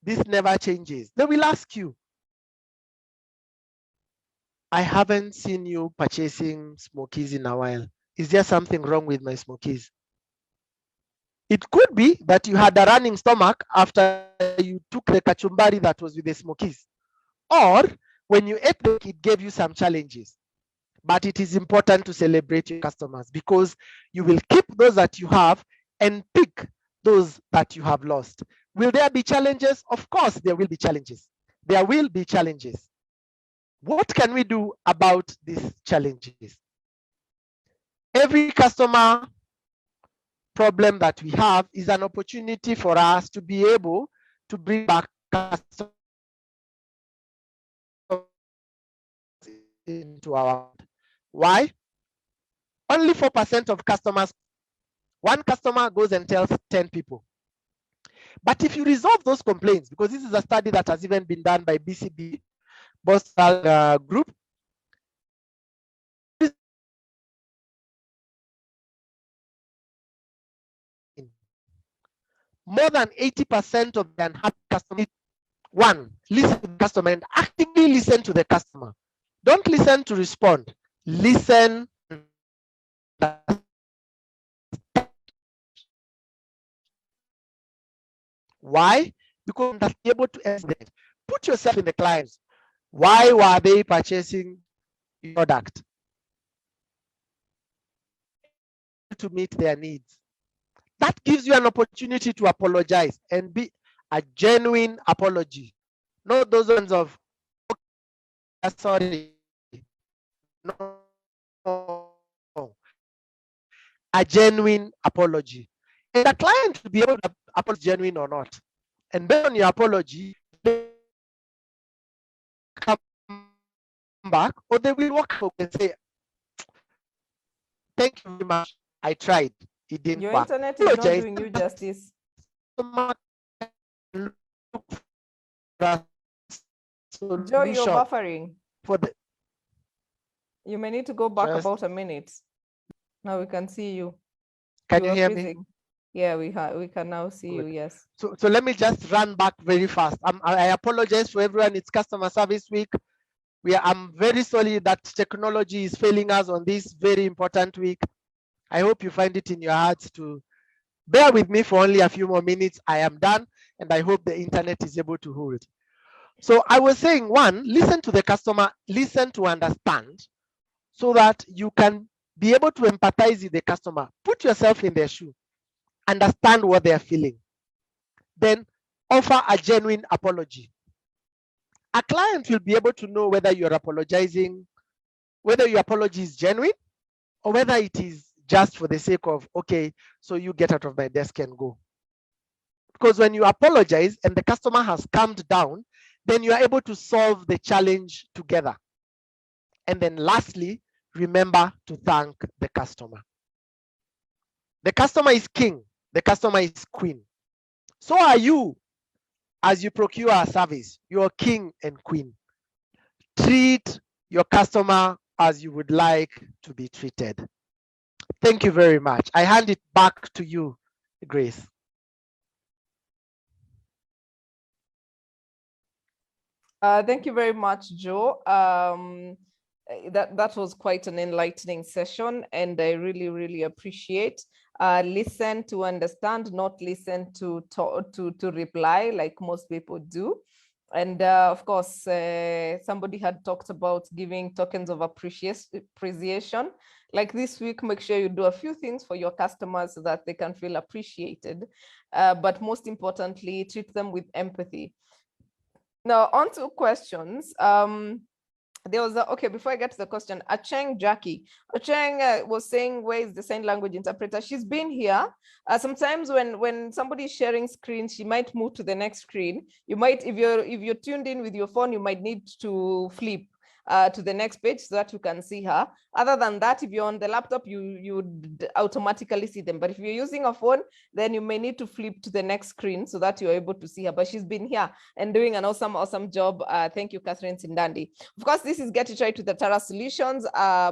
This never changes. They will ask you, I haven't seen you purchasing smokies in a while. Is there something wrong with my smokies? It could be that you had a running stomach after you took the kachumbari that was with the smokies. Or when you ate them, it gave you some challenges. But it is important to celebrate your customers, because you will keep those that you have and pick those that you have lost. Will there be challenges? Of course, there will be challenges. There will be challenges. What can we do about these challenges? Every customer problem that we have is an opportunity for us to be able to bring back customers into our. Why? Only 4% of customers, one customer goes and tells 10 people. But if you resolve those complaints, because this is a study that has even been done by BCB, Boston Group, more than 80% of the unhappy customers, one, listen to the customer and actively listen to the customer. Don't listen to respond. Listen. Why? Because you're able to estimate. Put yourself in the clients. Why were they purchasing your product? To meet their needs. That gives you an opportunity to apologize and be a genuine apology. Not those ones of, okay, sorry. No. A genuine apology. And the client will be able to apologize genuine or not. And based on your apology, they come back, or they will walk up and say, thank you very much. I tried. It didn't Your work. internet is not doing you justice. Joe, you're buffering. You may need to go back about a minute. Now we can see you. Can you hear me? Yeah, we can now see you, yes. So let me just run back very fast. I apologize for everyone. It's Customer Service Week. I'm very sorry that technology is failing us on this very important week. I hope you find it in your hearts to bear with me for only a few more minutes. I am done, and I hope the internet is able to hold. So I was saying, one, listen to the customer, listen to understand, so that you can be able to empathize with the customer. Put yourself in their shoe. understand what they're feeling. Then offer a genuine apology. A client will be able to know whether you're apologizing, whether your apology is genuine, or whether it is just for the sake of, okay, so you get out of my desk and go. Because when you apologize and the customer has calmed down, then you are able to solve the challenge together. And then lastly, remember to thank the customer. The customer is king, the customer is queen. So are you as you procure a service. You're king and queen. Treat your customer as you would like to be treated. Thank you very much. I hand it back to you, Grace. Thank you very much, Joe. That was quite an enlightening session, and I really appreciate. Listen to understand, not listen to reply like most people do. And of course, somebody had talked about giving tokens of appreciation. Like this week, make sure you do a few things for your customers so that they can feel appreciated. But most importantly, treat them with empathy. Now, on to questions. There was okay, before I get to the question, Acheng Jackie. Acheng was saying, where is the sign language interpreter? She's been here. Sometimes when somebody is sharing screen, she might move to the next screen. You might, if you're tuned in with your phone, you might need to flip to the next page so that you can see her. Other than that, if you're on the laptop, you would automatically see them. But if you're using a phone, then you may need to flip to the next screen so that you're able to see her. But she's been here and doing an awesome job. Thank you, Catherine Sindandi. Of course, this is Get It Right with Atara Solutions,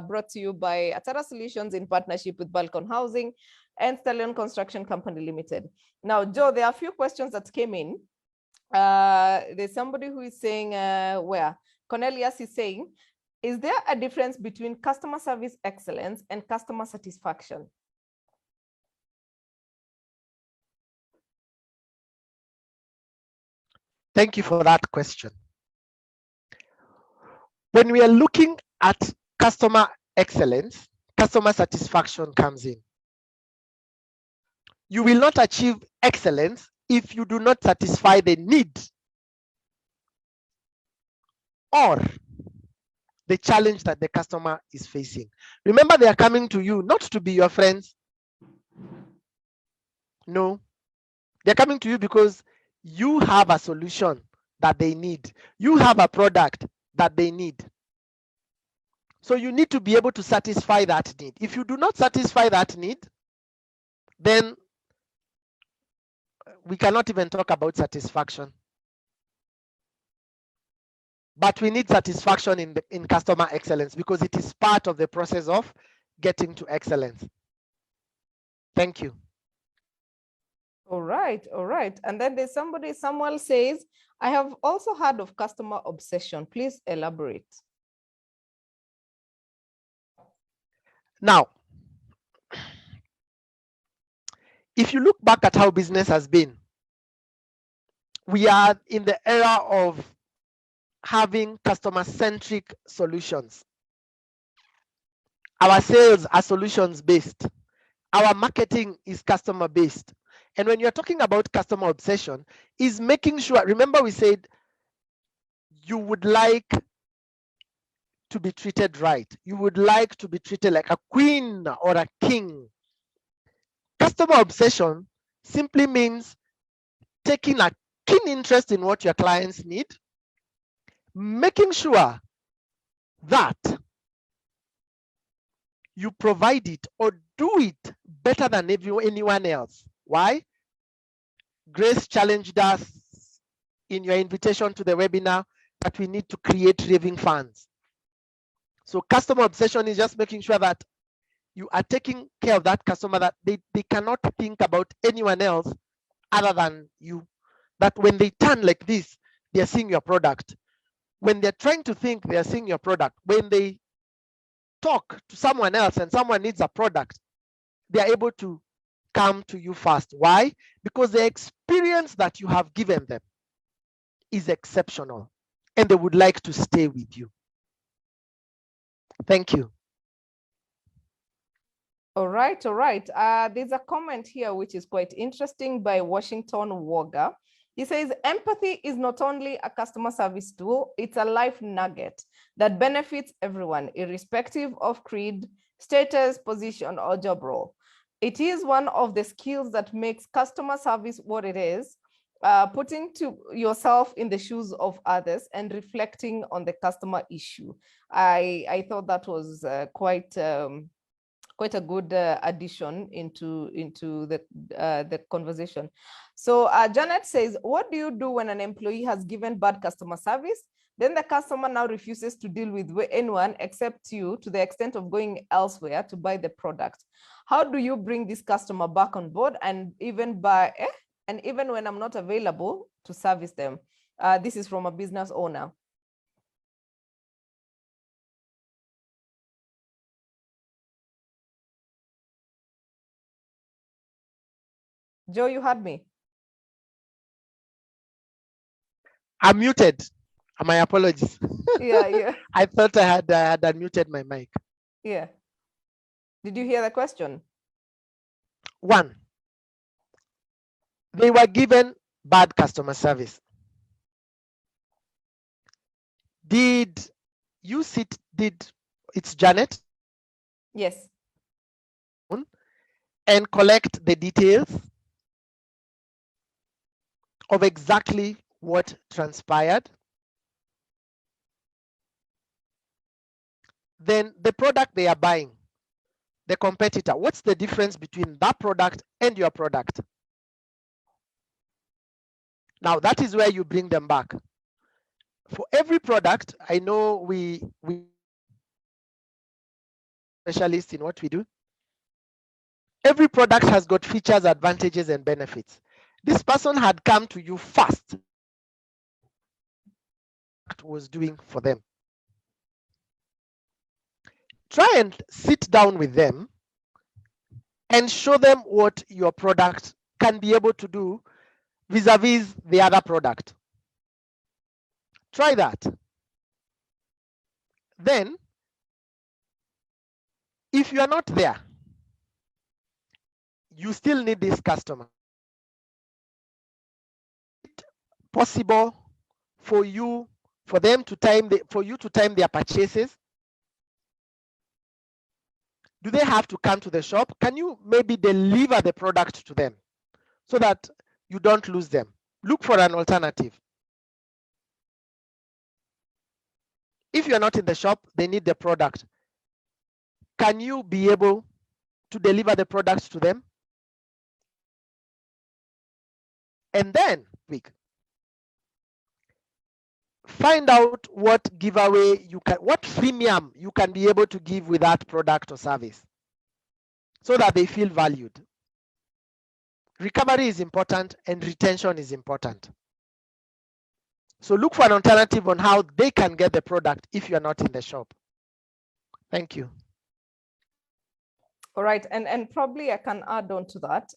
brought to you by Atara Solutions in partnership with Balcon Housing and Stallion Construction Company Limited. Now, Joe, there are a few questions that came in. There's somebody who is saying, where? Cornelius is saying, is there a difference between customer service excellence and customer satisfaction? Thank you for that question. When we are looking at customer excellence, customer satisfaction comes in. You will not achieve excellence if you do not satisfy the need or the challenge that the customer is facing. Remember, they are coming to you not to be your friends. No, they're coming to you because you have a solution that they need. You have a product that they need. So you need to be able to satisfy that need. If you do not satisfy that need, then we cannot even talk about satisfaction. But we need satisfaction in customer excellence because it is part of the process of getting to excellence. Thank you. All right. And then there's somebody, Samuel says, I have also heard of customer obsession. Please elaborate. Now, if you look back at how business has been, we are in the era of having customer-centric solutions. Our sales are solutions-based. Our marketing is customer-based. And when you're talking about customer obsession, is making sure, remember we said you would like to be treated right. You would like to be treated like a queen or a king. Customer obsession simply means taking a keen interest in what your clients need, making sure that you provide it or do it better than anyone else. Why? Grace challenged us in your invitation to the webinar that we need to create raving fans. So customer obsession is just making sure that you are taking care of that customer, that they cannot think about anyone else other than you. That when they turn like this, they're seeing your product. When they're trying to think, they're seeing your product. When they talk to someone else and someone needs a product, they are able to come to you fast. Why? Because the experience that you have given them is exceptional and they would like to stay with you. Thank you. All right, all right. There's a comment here which is quite interesting by Washington Wogger. He says, empathy is not only a customer service tool, it's a life nugget that benefits everyone, irrespective of creed, status, position, or job role. It is one of the skills that makes customer service what it is, putting to yourself in the shoes of others and reflecting on the customer issue. I thought that was quite a good addition into the conversation. So Janet says, what do you do when an employee has given bad customer service? Then the customer now refuses to deal with anyone except you, to the extent of going elsewhere to buy the product. How do you bring this customer back on board and even when I'm not available to service them? This is from a business owner. Joe, you heard me? I'm muted. My apologies. Yeah. I thought I had unmuted my mic. Yeah. Did you hear the question? One, they were given bad customer service. It's Janet? Yes. And collect the details of exactly what transpired. Then the product they are buying, the competitor, what's the difference between that product and your product? Now that is where you bring them back. For every product, I know we specialists in what we do. Every product has got features, advantages, and benefits. This person had come to you first. What was doing for them? Try and sit down with them and show them what your product can be able to do vis-a-vis the other product. Try that. Then, if you are not there, you still need this customer. Is it possible for you to time their purchases? Do they have to come to the shop? Can you maybe deliver the product to them so that you don't lose them? Look for an alternative. If you're not in the shop, they need the product. Can you be able to deliver the product to them? And then find out what giveaway what freemium you can be able to give with that product or service so that they feel valued. Recovery is important and retention is important. So look for an alternative on how they can get the product if you're not in the shop. Thank you. All right, and probably I can add on to that.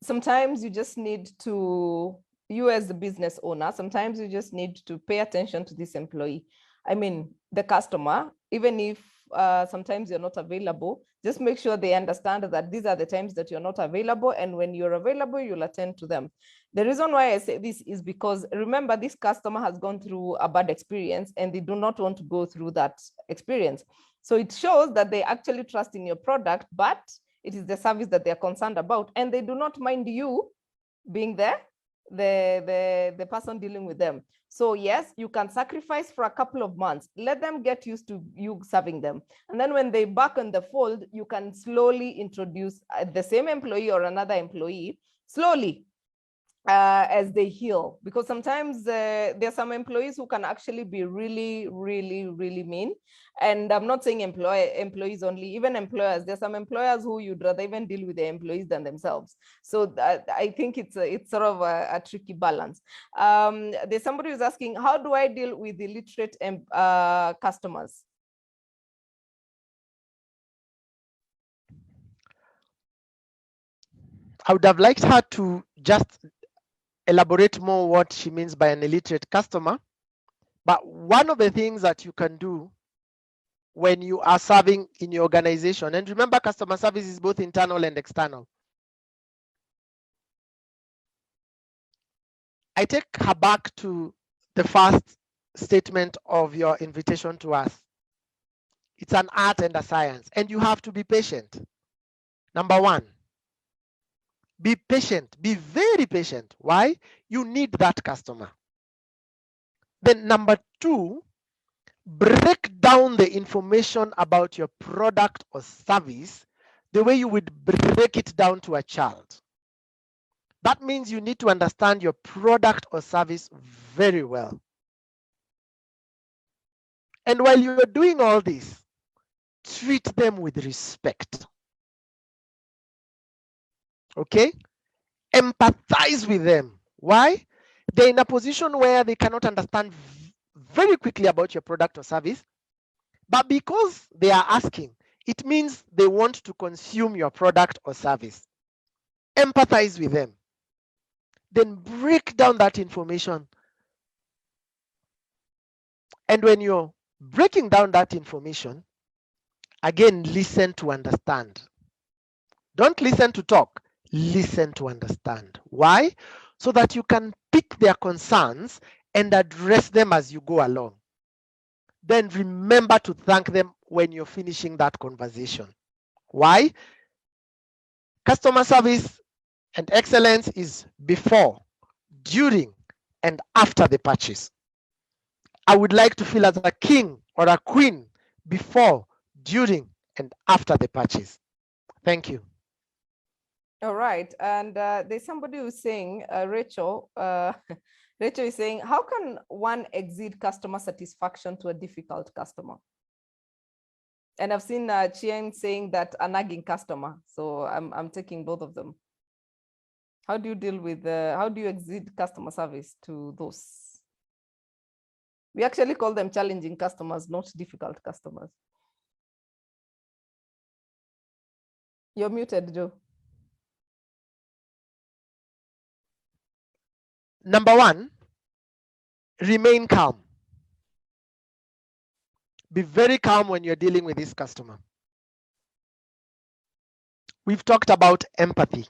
Sometimes you just need to, you as the business owner, sometimes you just need to pay attention to this employee. I mean, the customer, even if sometimes you're not available, just make sure they understand that these are the times that you're not available, and when you're available, you'll attend to them. The reason why I say this is because, remember, this customer has gone through a bad experience and they do not want to go through that experience. So it shows that they actually trust in your product, but it is the service that they're concerned about, and they do not mind you being there, the person dealing with them. So yes, you can sacrifice for a couple of months, let them get used to you serving them. And then when they back on the fold, you can slowly introduce the same employee or another employee slowly as they heal. Because sometimes there are some employees who can actually be really, really, really mean. And I'm not saying employees only, even employers. There's some employers who you'd rather even deal with their employees than themselves. So I think it's sort of a tricky balance. There's somebody who's asking, how do I deal with illiterate customers? I would have liked her to just elaborate more what she means by an illiterate customer. But one of the things that you can do when you are serving in your organization. And remember, customer service is both internal and external. I take her back to the first statement of your invitation to us. It's an art and a science, and you have to be patient. Number one, be patient, be very patient. Why? You need that customer. Then number two, break down the information about your product or service the way you would break it down to a child. That means you need to understand your product or service very well. And while you're doing all this, treat them with respect. Okay? Empathize with them. Why? They're in a position where they cannot understand very quickly about your product or service, but because they are asking, it means they want to consume your product or service. Empathize with them. Then break down that information. And when you're breaking down that information, again, listen to understand. Don't listen to talk, listen to understand. Why? So that you can pick their concerns and address them as you go along. Then remember to thank them when you're finishing that conversation. Why? Customer service and excellence is before, during, and after the purchase. I would like to feel as a king or a queen before, during, and after the purchase. Thank you. All right. And there's somebody who's saying, Rachel, Rachel is saying, how can one exceed customer satisfaction to a difficult customer? And I've seen Chien saying that a nagging customer. So I'm taking both of them. How do you deal with, how do you exceed customer service to those? We actually call them challenging customers, not difficult customers. You're muted, Joe. Number one, remain calm. Be very calm when you're dealing with this customer. We've talked about empathy.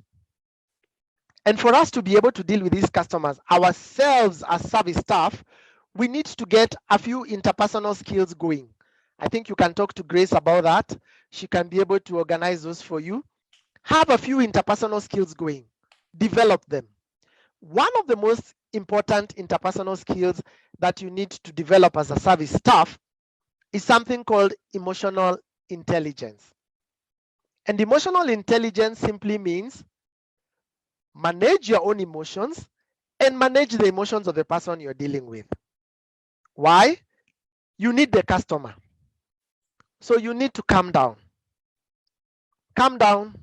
And for us to be able to deal with these customers ourselves as service staff, we need to get a few interpersonal skills going. I think you can talk to Grace about that. She can be able to organize those for you. Have a few interpersonal skills going. Develop them. One of the most important interpersonal skills that you need to develop as a service staff is something called emotional intelligence. And emotional intelligence simply means manage your own emotions and manage the emotions of the person you're dealing with. Why? You need the customer. So you need to calm down. Calm down.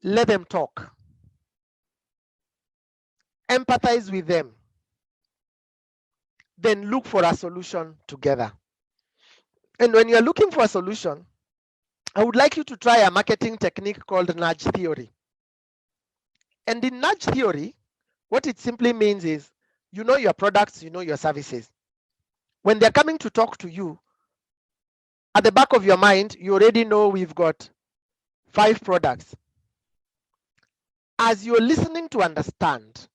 Let them talk. Empathize with them. Then look for a solution together. And when you're looking for a solution, I would like you to try a marketing technique called nudge theory. And in nudge theory, what it simply means is, you know your products, you know your services. When they're coming to talk to you, at the back of your mind, you already know we've got 5 products. As you're listening to understand,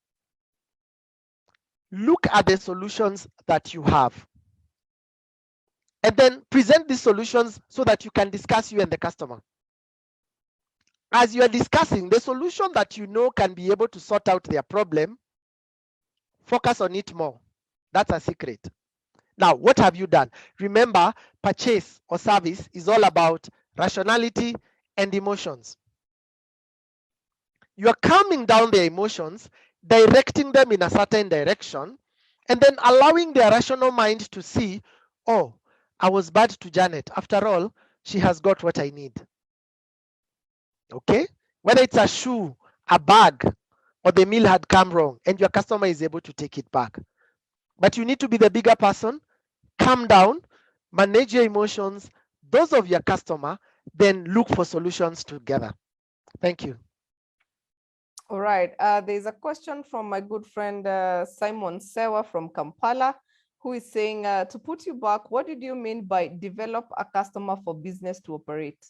look at the solutions that you have. And then present these solutions so that you can discuss, you and the customer. As you are discussing, the solution that you know can be able to sort out their problem, focus on it more. That's a secret. Now, what have you done? Remember, purchase or service is all about rationality and emotions. You are calming down their emotions, directing them in a certain direction, and then allowing their rational mind to see, oh, I was bad to Janet. After all, she has got what I need. Okay? Whether it's a shoe, a bag, or the meal had come wrong, and your customer is able to take it back. But you need to be the bigger person, calm down, manage your emotions, those of your customer, then look for solutions together. Thank you. All right. There's a question from my good friend Simon Sewa from Kampala. who is saying, to put you back, what did you mean by develop a customer for business to operate?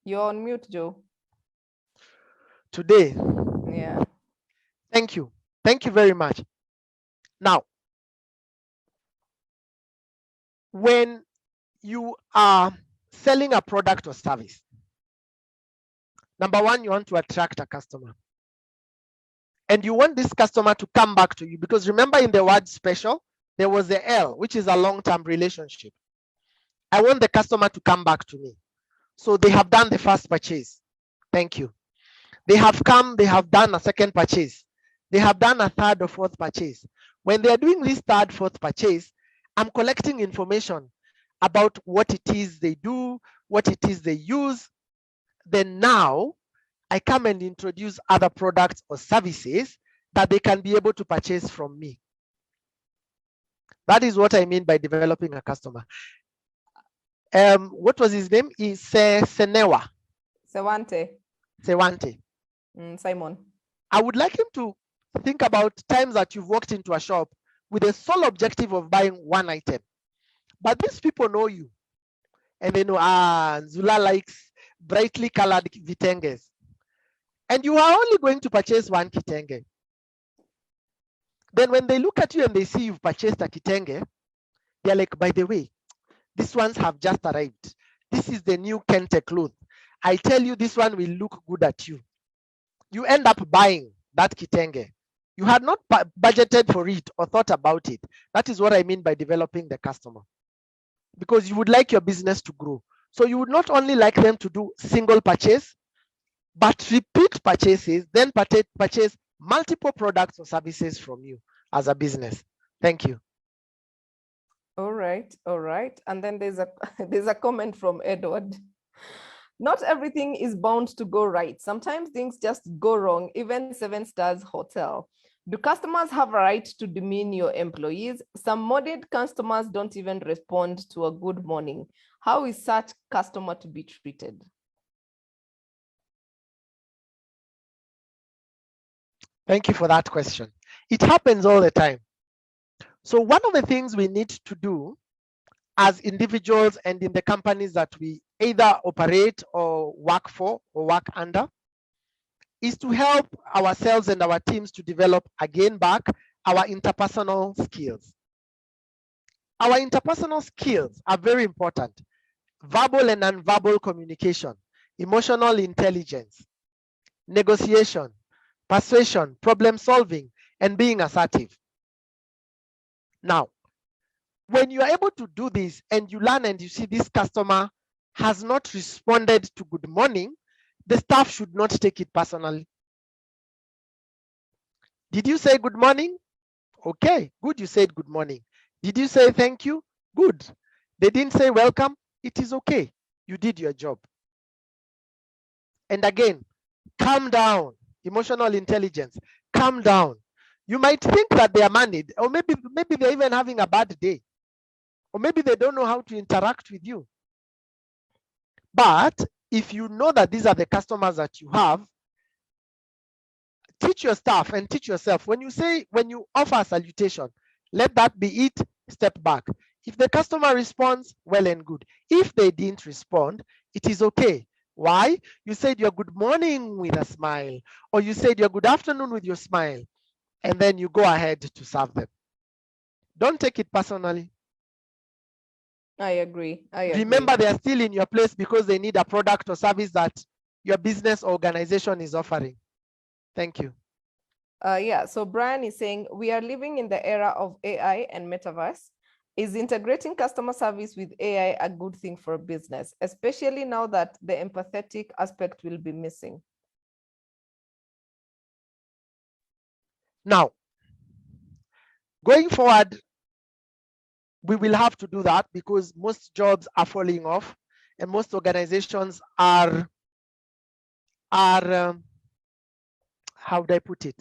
You're on mute, Joe. Today. Yeah. Thank you. Thank you very much. Now, when you are selling a product or service, number one, you want to attract a customer. And you want this customer to come back to you, because remember in the word special, there was the L, which is a long-term relationship. I want the customer to come back to me. So they have done the first purchase. Thank you. They have come, they have done a second purchase. They have done a third or fourth purchase. When they are doing this third, fourth purchase, I'm collecting information about what it is they do, what it is they use. Then now I come and introduce other products or services that they can be able to purchase from me. That is what I mean by developing a customer. What was his name? Is Senewa. Sewante. Simon. I would like him to think about times that you've walked into a shop with the sole objective of buying one item. But these people know you. And they know, Zula likes brightly colored vitenges. And you are only going to purchase one kitenge. Then when they look at you and they see you've purchased a kitenge, they're like, by the way, these ones have just arrived. This is the new Kente cloth. I tell you, this one will look good at you. You end up buying that kitenge. You had not budgeted for it or thought about it. That is what I mean by developing the customer. Because you would like your business to grow. So you would not only like them to do single purchase, but repeat purchases, then purchase multiple products or services from you as a business. Thank you. All right, all right. And then there's a comment from Edward. Not everything is bound to go right. Sometimes things just go wrong, even 7 stars hotel. Do customers have a right to demean your employees? Some modest customers don't even respond to a good morning. How is such customer to be treated? Thank you for that question. It happens all the time. So one of the things we need to do as individuals and in the companies that we either operate or work for or work under is to help ourselves and our teams to develop again back our interpersonal skills. Our interpersonal skills are very important. Verbal and nonverbal communication, emotional intelligence, negotiation, persuasion, problem solving, and being assertive. Now, when you are able to do this and you learn and you see this customer has not responded to good morning, the staff should not take it personally. Did you say good morning? Okay, good, you said good morning. Did you say thank you? Good. They didn't say welcome. It is okay. You did your job. And again, calm down. Emotional intelligence. Calm down. You might think that they are manic, or maybe they're even having a bad day, or maybe they don't know how to interact with you. But if you know that these are the customers that you have, teach your staff and teach yourself. When you offer a salutation, let that be it. Step back. If the customer responds, well and good. If they didn't respond, it is okay. Why? You said your good morning with a smile, or you said your good afternoon with your smile, and then you go ahead to serve them. Don't take it personally. I agree. Remember, they are still in your place because they need a product or service that your business organization is offering. Thank you. Yeah, so Brian is saying, we are living in the era of AI and metaverse. Is integrating customer service with AI a good thing for a business, especially now that the empathetic aspect will be missing? Now, going forward, we will have to do that because most jobs are falling off and most organizations are how would I put it?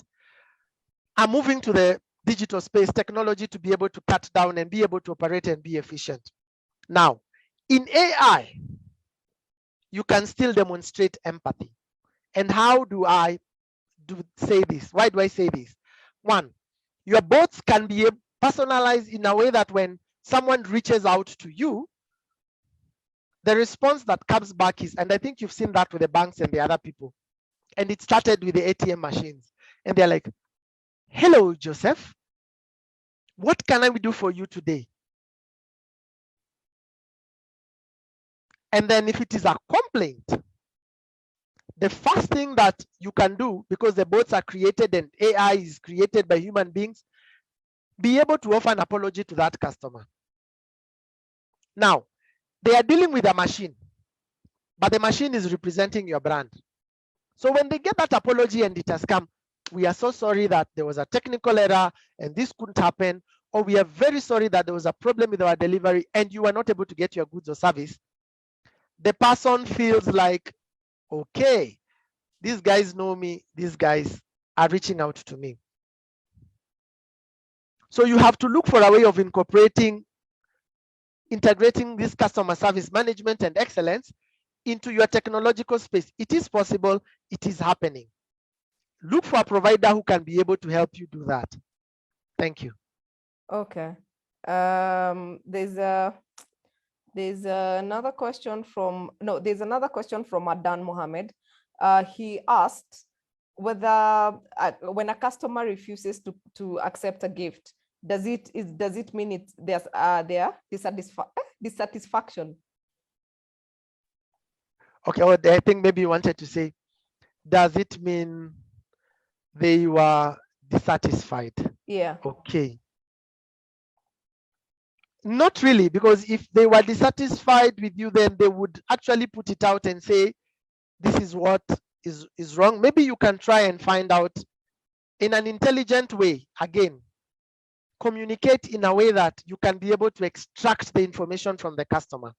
Are moving to the digital space, technology, to be able to cut down and be able to operate and be efficient. Now, in AI, you can still demonstrate empathy. And how do I say this? Why do I say this? One, your bots can be personalized in a way that when someone reaches out to you, the response that comes back is, and I think you've seen that with the banks and the other people, and it started with the ATM machines, and they're like, hello, Joseph, what can I do for you today? And then if it is a complaint, the first thing that you can do, because the bots are created and AI is created by human beings, be able to offer an apology to that customer. Now, they are dealing with a machine, but the machine is representing your brand. So when they get that apology and it has come, we are so sorry that there was a technical error and this couldn't happen, or we are very sorry that there was a problem with our delivery and you were not able to get your goods or service, the person feels like, okay, these guys know me, these guys are reaching out to me. So you have to look for a way of integrating this customer service management and excellence into your technological space. It is possible, it is happening. Look for a provider who can be able to help you do that. Thank you. Okay. There's another question from Adan Mohammed. He asked whether when a customer refuses to accept a gift, does it mean there's dissatisfaction? Okay, well, I think maybe you wanted to say, does it mean they were dissatisfied? Yeah. Okay. Not really, because if they were dissatisfied with you, then they would actually put it out and say, this is what is wrong. Maybe you can try and find out in an intelligent way. Again, communicate in a way that you can be able to extract the information from the customer.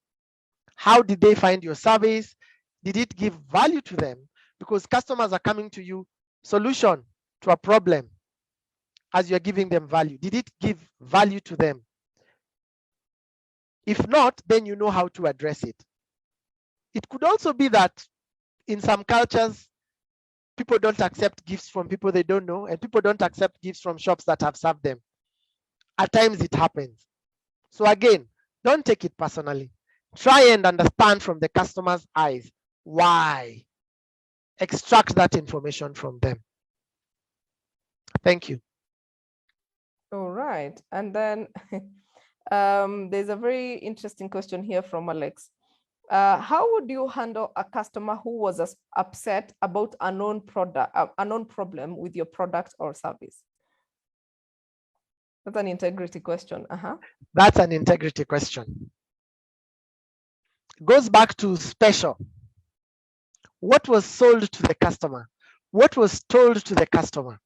How did they find your service? Did it give value to them? Because customers are coming to you, solution to a problem as you're giving them value. Did it give value to them? If not, then you know how to address it. It could also be that in some cultures, people don't accept gifts from people they don't know, and people don't accept gifts from shops that have served them. At times it happens. So again, don't take it personally. Try and understand from the customer's eyes why. Extract that information from them. Thank you. All right. And then there's a very interesting question here from Alex. How would you handle a customer who was upset about a known problem with your product or service? That's an integrity question. That's an integrity question. Goes back to special. What was sold to the customer? What was told to the customer?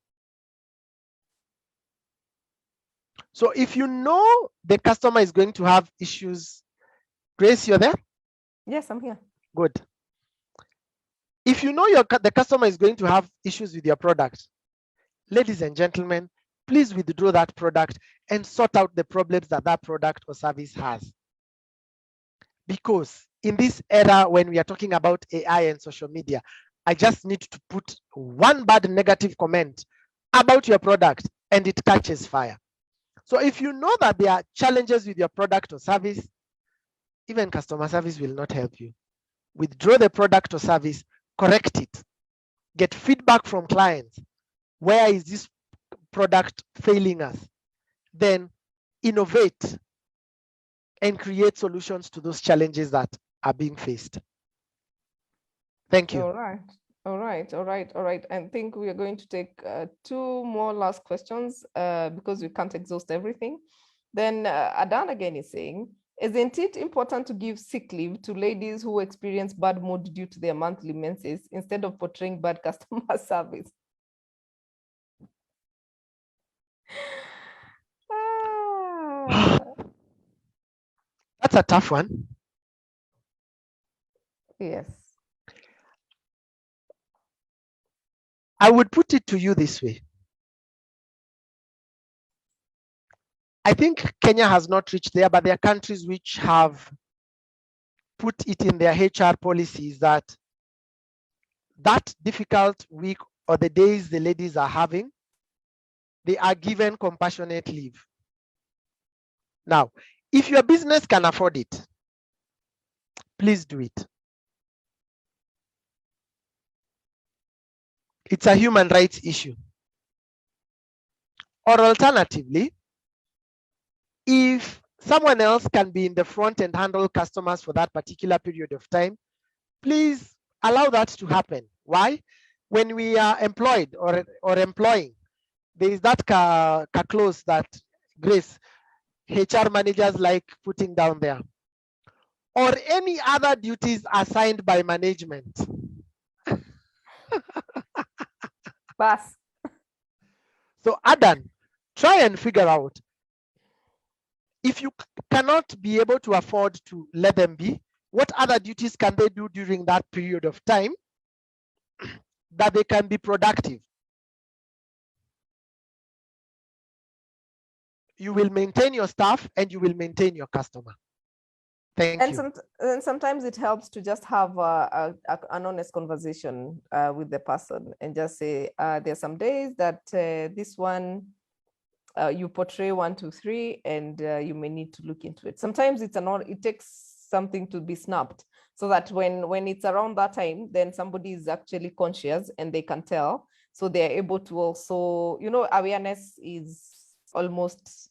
So if you know the customer is going to have issues, Grace, you're there? Yes, I'm here. Good. If you know the customer is going to have issues with your product, ladies and gentlemen, please withdraw that product and sort out the problems that that product or service has. Because in this era, when we are talking about AI and social media, I just need to put one bad negative comment about your product and it catches fire. So if you know that there are challenges with your product or service, even customer service will not help you. Withdraw the product or service, correct it, get feedback from clients. Where is this product failing us? Then innovate and create solutions to those challenges that are being faced. Thank you. All right. I think we are going to take two more last questions because we can't exhaust everything. Then Adan again is saying, isn't it important to give sick leave to ladies who experience bad mood due to their monthly menses instead of portraying bad customer service? That's a tough one. Yes. I would put it to you this way. I think Kenya has not reached there, but there are countries which have put it in their HR policies that difficult week or the days the ladies are having, they are given compassionate leave. Now, if your business can afford it, please do it. It's a human rights issue. Or alternatively, if someone else can be in the front and handle customers for that particular period of time, please allow that to happen. Why? When we are employed or employing, there is that clause that Grace, HR managers like putting down there, or any other duties assigned by management. Pass. So Adan, try and figure out, if you cannot be able to afford to let them be, what other duties can they do during that period of time that they can be productive? You will maintain your staff and you will maintain your customer. Thank you. And sometimes it helps to just have an honest conversation with the person and just say, there are some days that this one, you portray 1, 2, 3, and you may need to look into it. Sometimes it takes something to be snapped, so that when it's around that time, then somebody is actually conscious and they can tell. So they're able to also, awareness is almost,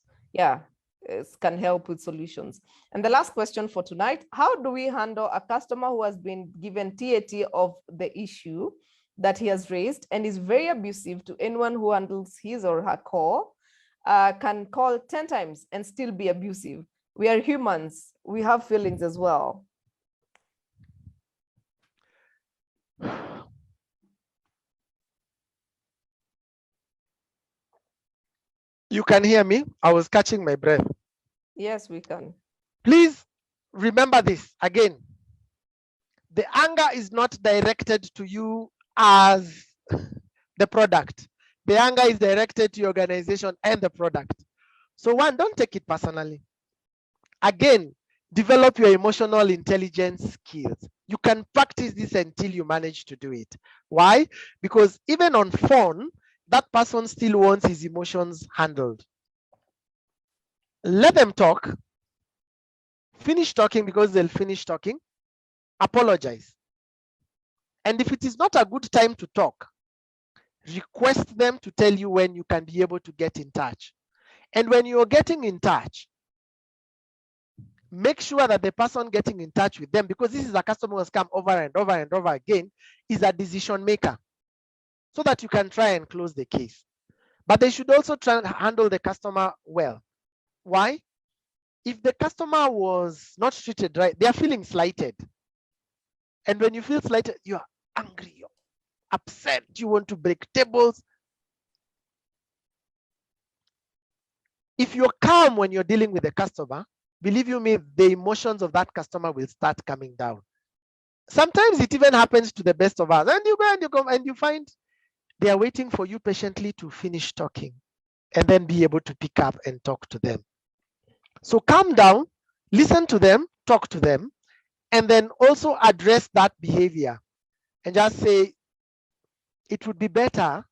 can help with solutions. And the last question for tonight, how do we handle a customer who has been given TAT of the issue that he has raised and is very abusive to anyone who handles his or her call? Can call 10 times and still be abusive. We are humans. We have feelings as well. You can hear me? I was catching my breath. Yes, we can. Please remember this again. The anger is not directed to you as the product. The anger is directed to your organization and the product. So one, don't take it personally. Again, develop your emotional intelligence skills. You can practice this until you manage to do it. Why? Because even on phone, that person still wants his emotions handled. Let them talk. Finish talking because they'll finish talking. Apologize. And if it is not a good time to talk, request them to tell you when you can be able to get in touch. And when you're getting in touch, make sure that the person getting in touch with them, because this is a customer who has come over and over and over again, is a decision maker, so that you can try and close the case. But they should also try and handle the customer well. Why? If the customer was not treated right, they are feeling slighted. And when you feel slighted, you are angry, you're upset, you want to break tables. If you're calm when you're dealing with the customer, believe you me, the emotions of that customer will start coming down. Sometimes it even happens to the best of us. And you go and you come and you find they are waiting for you patiently to finish talking and then be able to pick up and talk to them. So calm down, listen to them, talk to them, and then also address that behavior and just say, it would be better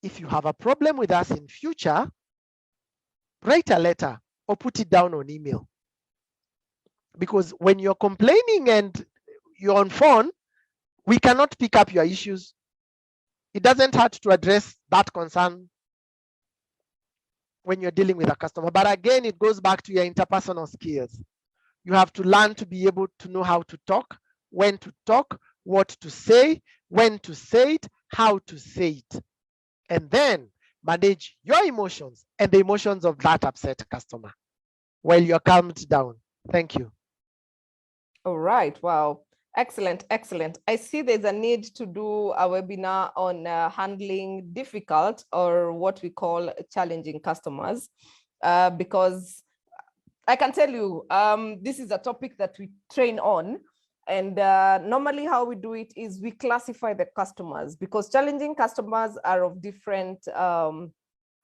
if you have a problem with us in future, write a letter or put it down on email. Because when you're complaining and you're on phone, we cannot pick up your issues. It doesn't hurt to address that concern when you're dealing with a customer. But again, it goes back to your interpersonal skills. You have to learn to be able to know how to talk, when to talk, what to say, when to say it, how to say it. And then manage your emotions and the emotions of that upset customer while you're calmed down. Thank you. All right. Wow. Excellent. Excellent. I see there's a need to do a webinar on handling difficult, or what we call challenging customers, because I can tell you, this is a topic that we train on. And normally how we do it is we classify the customers, because challenging customers are of different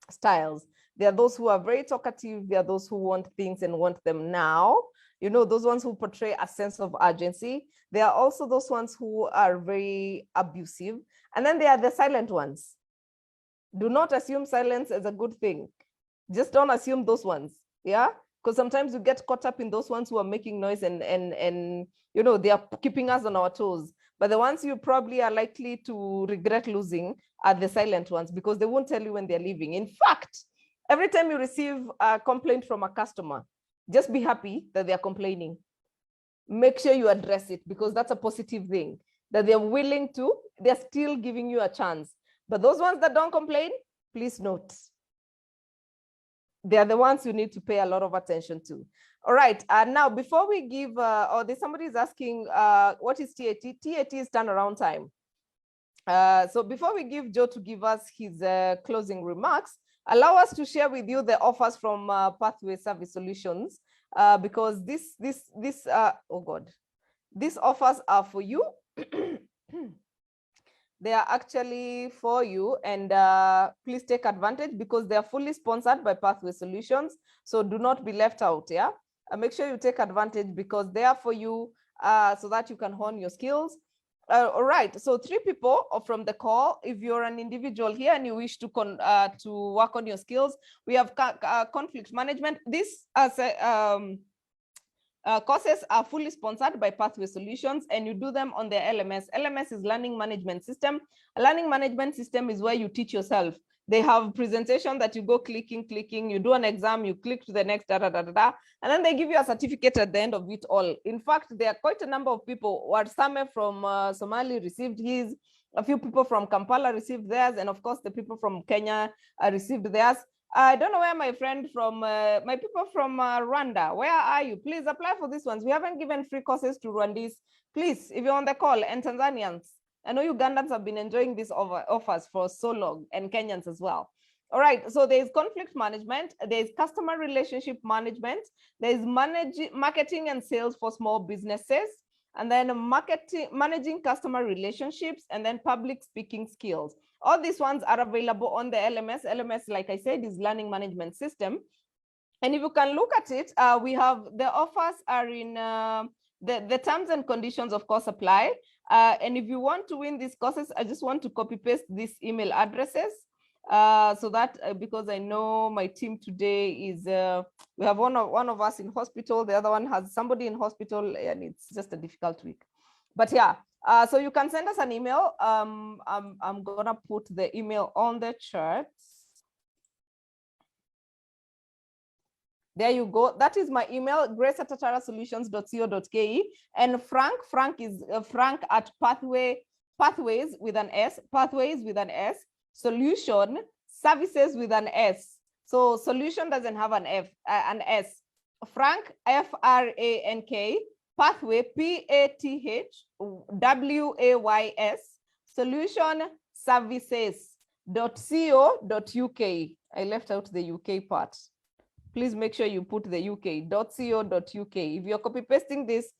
styles. There are those who are very talkative. There are those who want things and want them now. You know, those ones who portray a sense of urgency. There are also those ones who are very abusive. And then there are the silent ones. Do not assume silence as a good thing. Just don't assume those ones. Yeah. Because sometimes you get caught up in those ones who are making noise and you know, they are keeping us on our toes. But the ones you probably are likely to regret losing are the silent ones, because they won't tell you when they're leaving. In fact, every time you receive a complaint from a customer, just be happy that they're complaining. Make sure you address it, because that's a positive thing, that they're willing to, they're still giving you a chance. But those ones that don't complain, please note, they are the ones you need to pay a lot of attention to. All right, now before we give, somebody is asking, what is TAT? TAT is turnaround time. So before we give Joe to give us his closing remarks, allow us to share with you the offers from Pathway Service Solutions, because these offers are for you. They are actually for you, and please take advantage, because they are fully sponsored by Pathway Solutions. So do not be left out. Yeah, make sure you take advantage, because they are for you, so that you can hone your skills. All right, so 3 people from the call. If you're an individual here and you wish to work on your skills, we have conflict management. This courses are fully sponsored by Pathway Solutions, and you do them on their LMS. LMS is Learning Management System. A learning management system is where you teach yourself. They have presentation that you go clicking, you do an exam, you click to the next, and then they give you a certificate at the end of it all. In fact, there are quite a number of people. Warsame from Somali received his, a few people from Kampala received theirs, and of course the people from Kenya received theirs. I don't know where my friend from, my people from Rwanda, where are you? Please apply for these ones. We haven't given free courses to Rwandese. Please, if you're on the call, and Tanzanians. I know Ugandans have been enjoying these offers for so long, and Kenyans as well. All right, so there's conflict management, there's customer relationship management, there's marketing and sales for small businesses, and then managing customer relationships, and then public speaking skills. All these ones are available on the LMS. LMS, like I said, is Learning Management System. And if you can look at it, we have the offers are in the terms and conditions, of course, apply. And if you want to win these courses, I just want to copy paste these email addresses, so that because I know my team today is, we have one of us in hospital, the other one has somebody in hospital, and it's just a difficult week. But yeah, so you can send us an email. I'm gonna put the email on the chart. There you go. That is my email, grace@tatarasolutions.co.ke. And Frank is Frank at pathways with an S, solution services with an S. So solution doesn't have an an S. Frank, Frank, pathway, PATHWAYS, solution services.co.uk. I left out the UK part. Please make sure you put the UK.co.uk. If you're copy pasting this,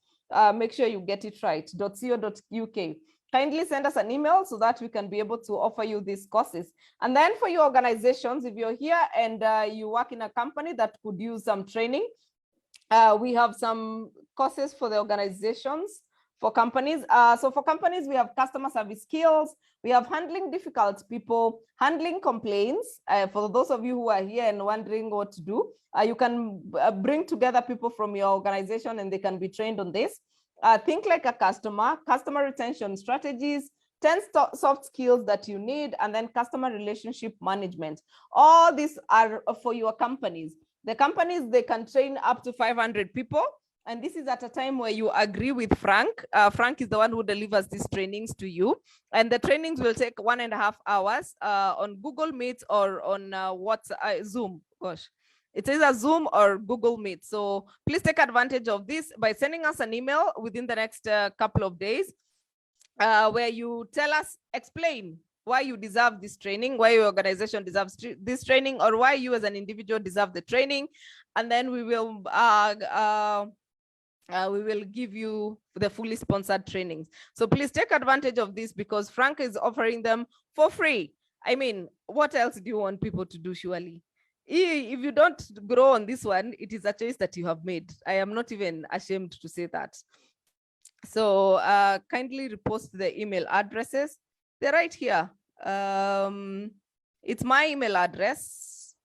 make sure you get it right, .co.uk. Kindly send us an email so that we can be able to offer you these courses. And then for your organizations, if you're here and you work in a company that could use some training, we have some courses for the organizations, for companies. So for companies, we have customer service skills, we have handling difficult people, handling complaints. For those of you who are here and wondering what to do, you can bring together people from your organization and they can be trained on this. Think like a customer retention strategies, 10 soft skills that you need, and then customer relationship management. All these are for your companies. The companies, they can train up to 500 people. And this is at a time where you agree with Frank. Frank is the one who delivers these trainings to you. And the trainings will take 1.5 hours on Google Meet or on Zoom. Gosh, it is a Zoom or Google Meet. So please take advantage of this by sending us an email within the next couple of days where you tell us, explain why you deserve this training, why your organization deserves this training, or why you as an individual deserve the training. And then we will give you the fully sponsored trainings. So please take advantage of this because Frank is offering them for free. I mean, what else do you want people to do, surely? If you don't grow on this one, it is a choice that you have made. I am not even ashamed to say that. So kindly repost the email addresses. They're right here. It's my email address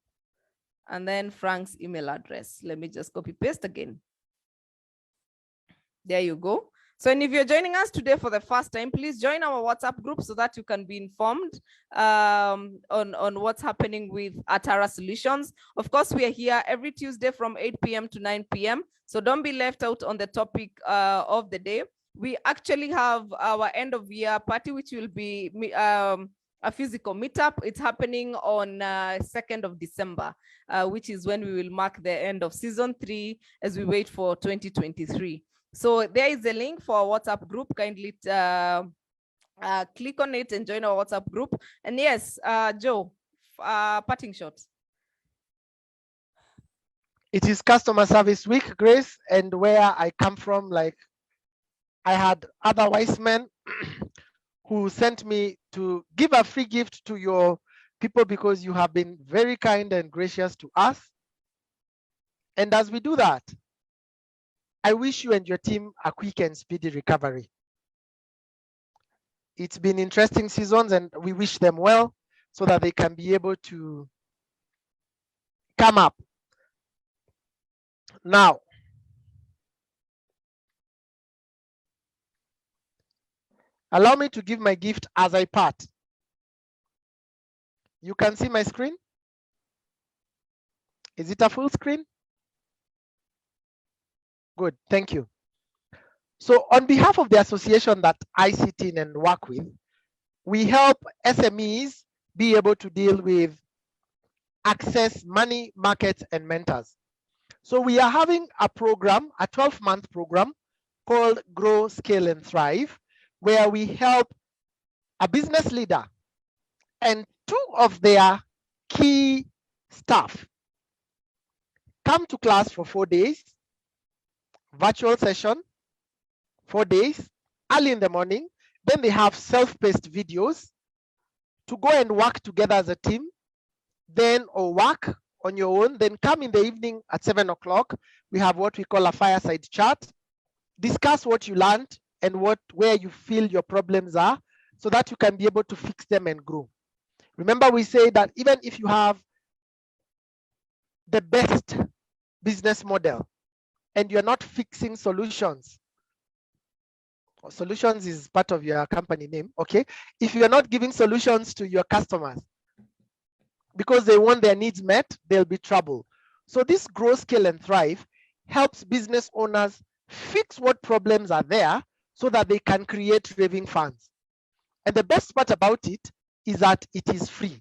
and then Frank's email address. Let me just copy paste again. There you go. So, and if you're joining us today for the first time, please join our WhatsApp group so that you can be informed on what's happening with Atara Solutions. Of course, we are here every Tuesday from 8 p.m. to 9 p.m. So don't be left out on the topic of the day. We actually have our end of year party, which will be a physical meetup. It's happening on 2nd of December, which is when we will mark the end of season 3 as we wait for 2023. So there is a link for our WhatsApp group. Kindly click on it and join our WhatsApp group. And yes, Joe, parting shot. It is customer service week, Grace, and where I come from, like I had other wise men who sent me to give a free gift to your people because you have been very kind and gracious to us. And as we do that, I wish you and your team a quick and speedy recovery. It's been interesting seasons and we wish them well so that they can be able to come up. Now, allow me to give my gift as I part. You can see my screen? Is it a full screen? Good, thank you. So on behalf of the association that I sit in and work with, we help SMEs be able to deal with access money, markets, and mentors. So we are having a program, a 12-month program called Grow, Scale, and Thrive, where we help a business leader and 2 of their key staff come to class for 4 days, virtual session, 4 days, early in the morning. Then they have self-paced videos to go and work together as a team, then or work on your own, then come in the evening at 7 o'clock. We have what we call a fireside chat, discuss what you learned and where you feel your problems are so that you can be able to fix them and grow. Remember, we say that even if you have the best business model and you're not fixing solutions, solutions is part of your company name, okay? If you're not giving solutions to your customers because they want their needs met, there'll be trouble. So this Grow, Scale, and Thrive helps business owners fix what problems are there so that they can create raving funds. And the best part about it is that it is free.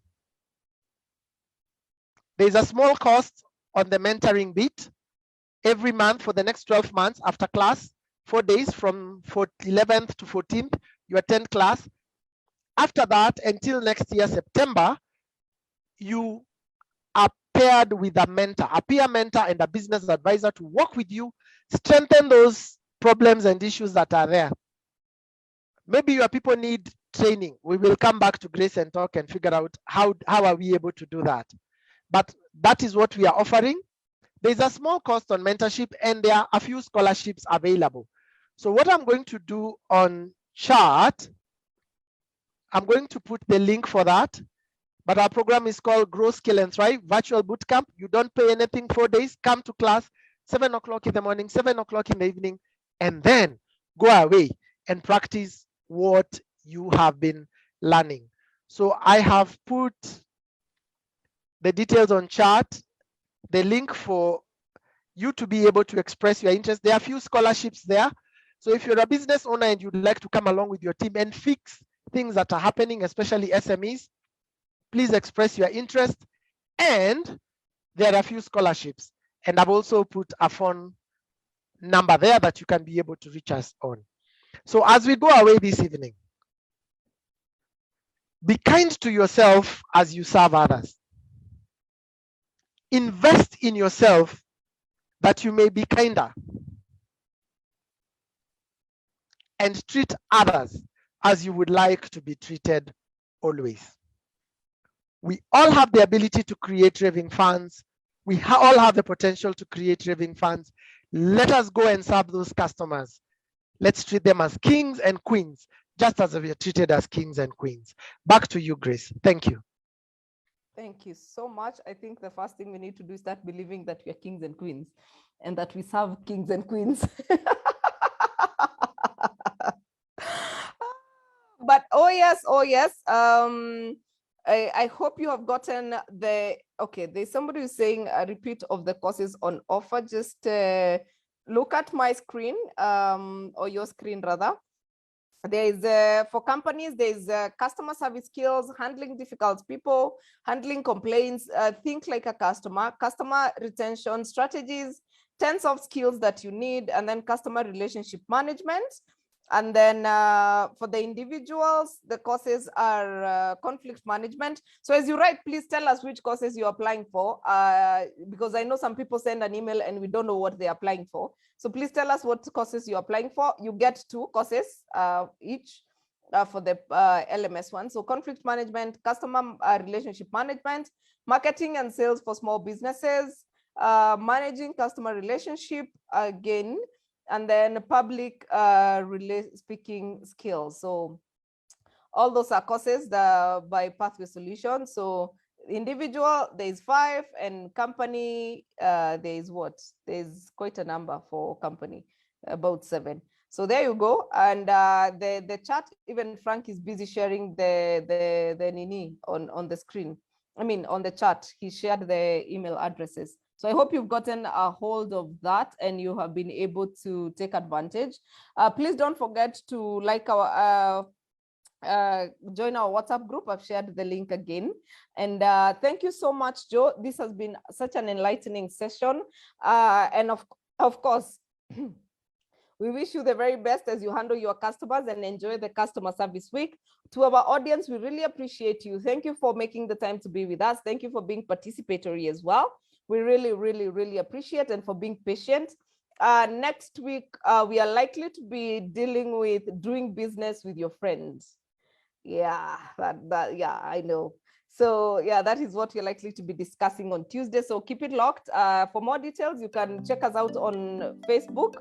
There's a small cost on the mentoring bit every month for the next 12 months after class, 4 days from 11th to 14th, you attend class. After that, until next year, September, you are paired with a mentor, a peer mentor and a business advisor to work with you, strengthen those problems and issues that are there. Maybe your people need training. We will come back to Grace and talk and figure out how are we able to do that. But that is what we are offering. There's a small cost on mentorship and there are a few scholarships available. So what I'm going to do on chat, I'm going to put the link for that. But our program is called Grow, Scale, and Thrive Virtual Bootcamp. You don't pay anything, 4 days. Come to class, 7 o'clock in the morning, 7 o'clock in the evening, and then go away and practice what you have been learning. So I have put the details on chat, the link for you to be able to express your interest. There are a few scholarships there. So if you're a business owner and you'd like to come along with your team and fix things that are happening, especially SMEs, please express your interest. And there are a few scholarships. And I've also put a phone number there that you can be able to reach us on. So as we go away this evening, be kind to yourself as you serve others. Invest in yourself that you may be kinder. And treat others as you would like to be treated always. We all have the ability to create raving fans. We all have the potential to create raving fans. Let us go and serve those customers. Let's treat them as kings and queens, just as we are treated as kings and queens. Back to you, Grace. Thank you. Thank you so much. I think the first thing we need to do is start believing that we are kings and queens and that we serve kings and queens. But oh yes. I hope you have gotten the, okay, there's somebody who's saying a repeat of the courses on offer. Just look at my screen, or your screen rather. There is, for companies, there's customer service skills, handling difficult people, handling complaints, think like a customer retention strategies, 10 soft skills that you need, and then customer relationship management. And then for the individuals, the courses are conflict management. So as you write, please tell us which courses you're applying for, because I know some people send an email and we don't know what they're applying for. So please tell us what courses you're applying for. You get 2 courses each for the LMS one. So conflict management, customer relationship management, marketing and sales for small businesses, managing customer relationship again, and then public speaking skills. So all those are courses by Pathway Solutions. So individual, there's 5, and company, there's what? There's quite a number for company, about 7. So there you go. And the chat, even Frank is busy sharing the Nini on the screen. I mean, on the chat, he shared the email addresses. So I hope you've gotten a hold of that and you have been able to take advantage. Please don't forget to like our, join our WhatsApp group. I've shared the link again. And thank you so much, Joe. This has been such an enlightening session. And of course, we wish you the very best as you handle your customers and enjoy the customer service week. To our audience, we really appreciate you. Thank you for making the time to be with us. Thank you for being participatory as well. We really appreciate, and for being patient. Next week, we are likely to be dealing with doing business with your friends. Yeah, yeah, I know. So yeah, that is what we're likely to be discussing on Tuesday. So keep it locked. For more details, you can check us out on Facebook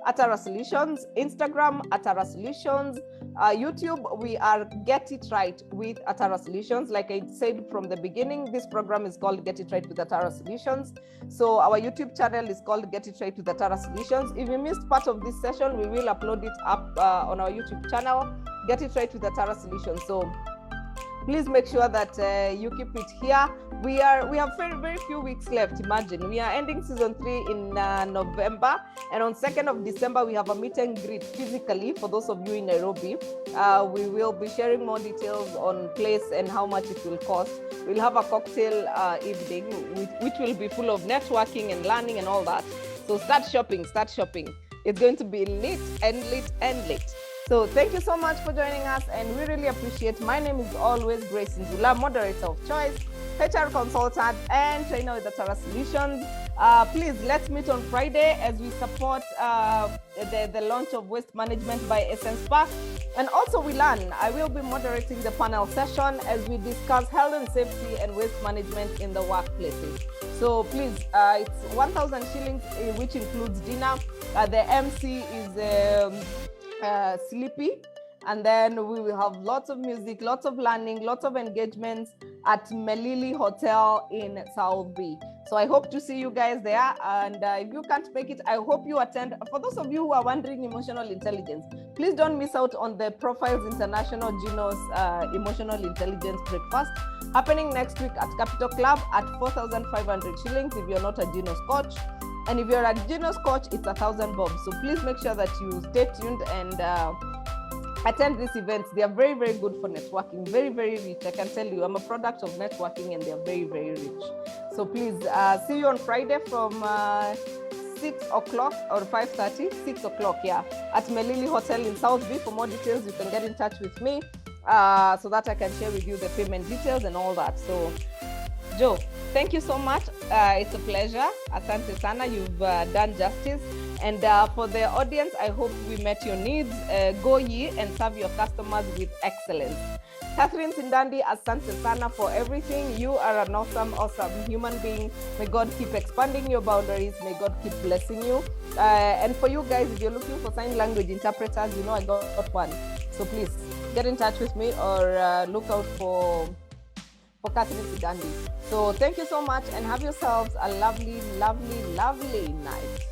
at Atara Solutions, Instagram at Atara Solutions, YouTube, we are Get It Right with Atara Solutions. Like I said from the beginning, this program is called Get It Right with Atara Solutions. So our YouTube channel is called Get It Right with Atara Solutions. If you missed part of this session, we will upload it up on our YouTube channel, Get It Right with Atara Solutions. So please make sure that you keep it here. We have very few weeks left. Imagine we are ending season 3 in November, and on 2nd of December we have a meet and greet physically for those of you in Nairobi. We will be sharing more details on place and how much it will cost. We'll have a cocktail evening which will be full of networking and learning and all that. So start shopping. It's going to be lit and lit and lit. So thank you so much for joining us, and we really appreciate. My name is always Grace Nzula, moderator of choice, HR consultant, and trainer with Atara Solutions. Please, let's meet on Friday as we support the launch of Waste Management by Essence Park. And also we learn. I will be moderating the panel session as we discuss health and safety and waste management in the workplaces. So please, it's 1,000 shillings, which includes dinner. The MC is Sleepy, and then we will have lots of music, lots of learning, lots of engagements at Melili Hotel in South B. So I hope to see you guys there, and if you can't make it, I hope you attend. For those of you who are wondering emotional intelligence, please don't miss out on the Profiles International Genos Emotional Intelligence Breakfast happening next week at Capital Club at 4,500 shillings if you're not a Genos coach. And if you're a Genos coach, it's 1,000 bob. So please make sure that you stay tuned and attend these events. They are very good for networking, very rich. I can tell you, I'm a product of networking, and they are very rich. So please see you on Friday from 6 o'clock or 5:30, 6 o'clock, yeah, at Melili Hotel in South B. For more details, you can get in touch with me so that I can share with you the payment details and all that. So Joe, thank you so much. It's a pleasure. Asante sana. You've done justice. And for the audience, I hope we met your needs. Go ye and serve your customers with excellence. Catherine Sindandi, asante sana for everything. You are an awesome, awesome human being. May God keep expanding your boundaries. May God keep blessing you. And for you guys, if you're looking for sign language interpreters, you know I got one. So please get in touch with me or look out for Catherine Sindandi. So thank you so much and have yourselves a lovely, lovely, lovely night.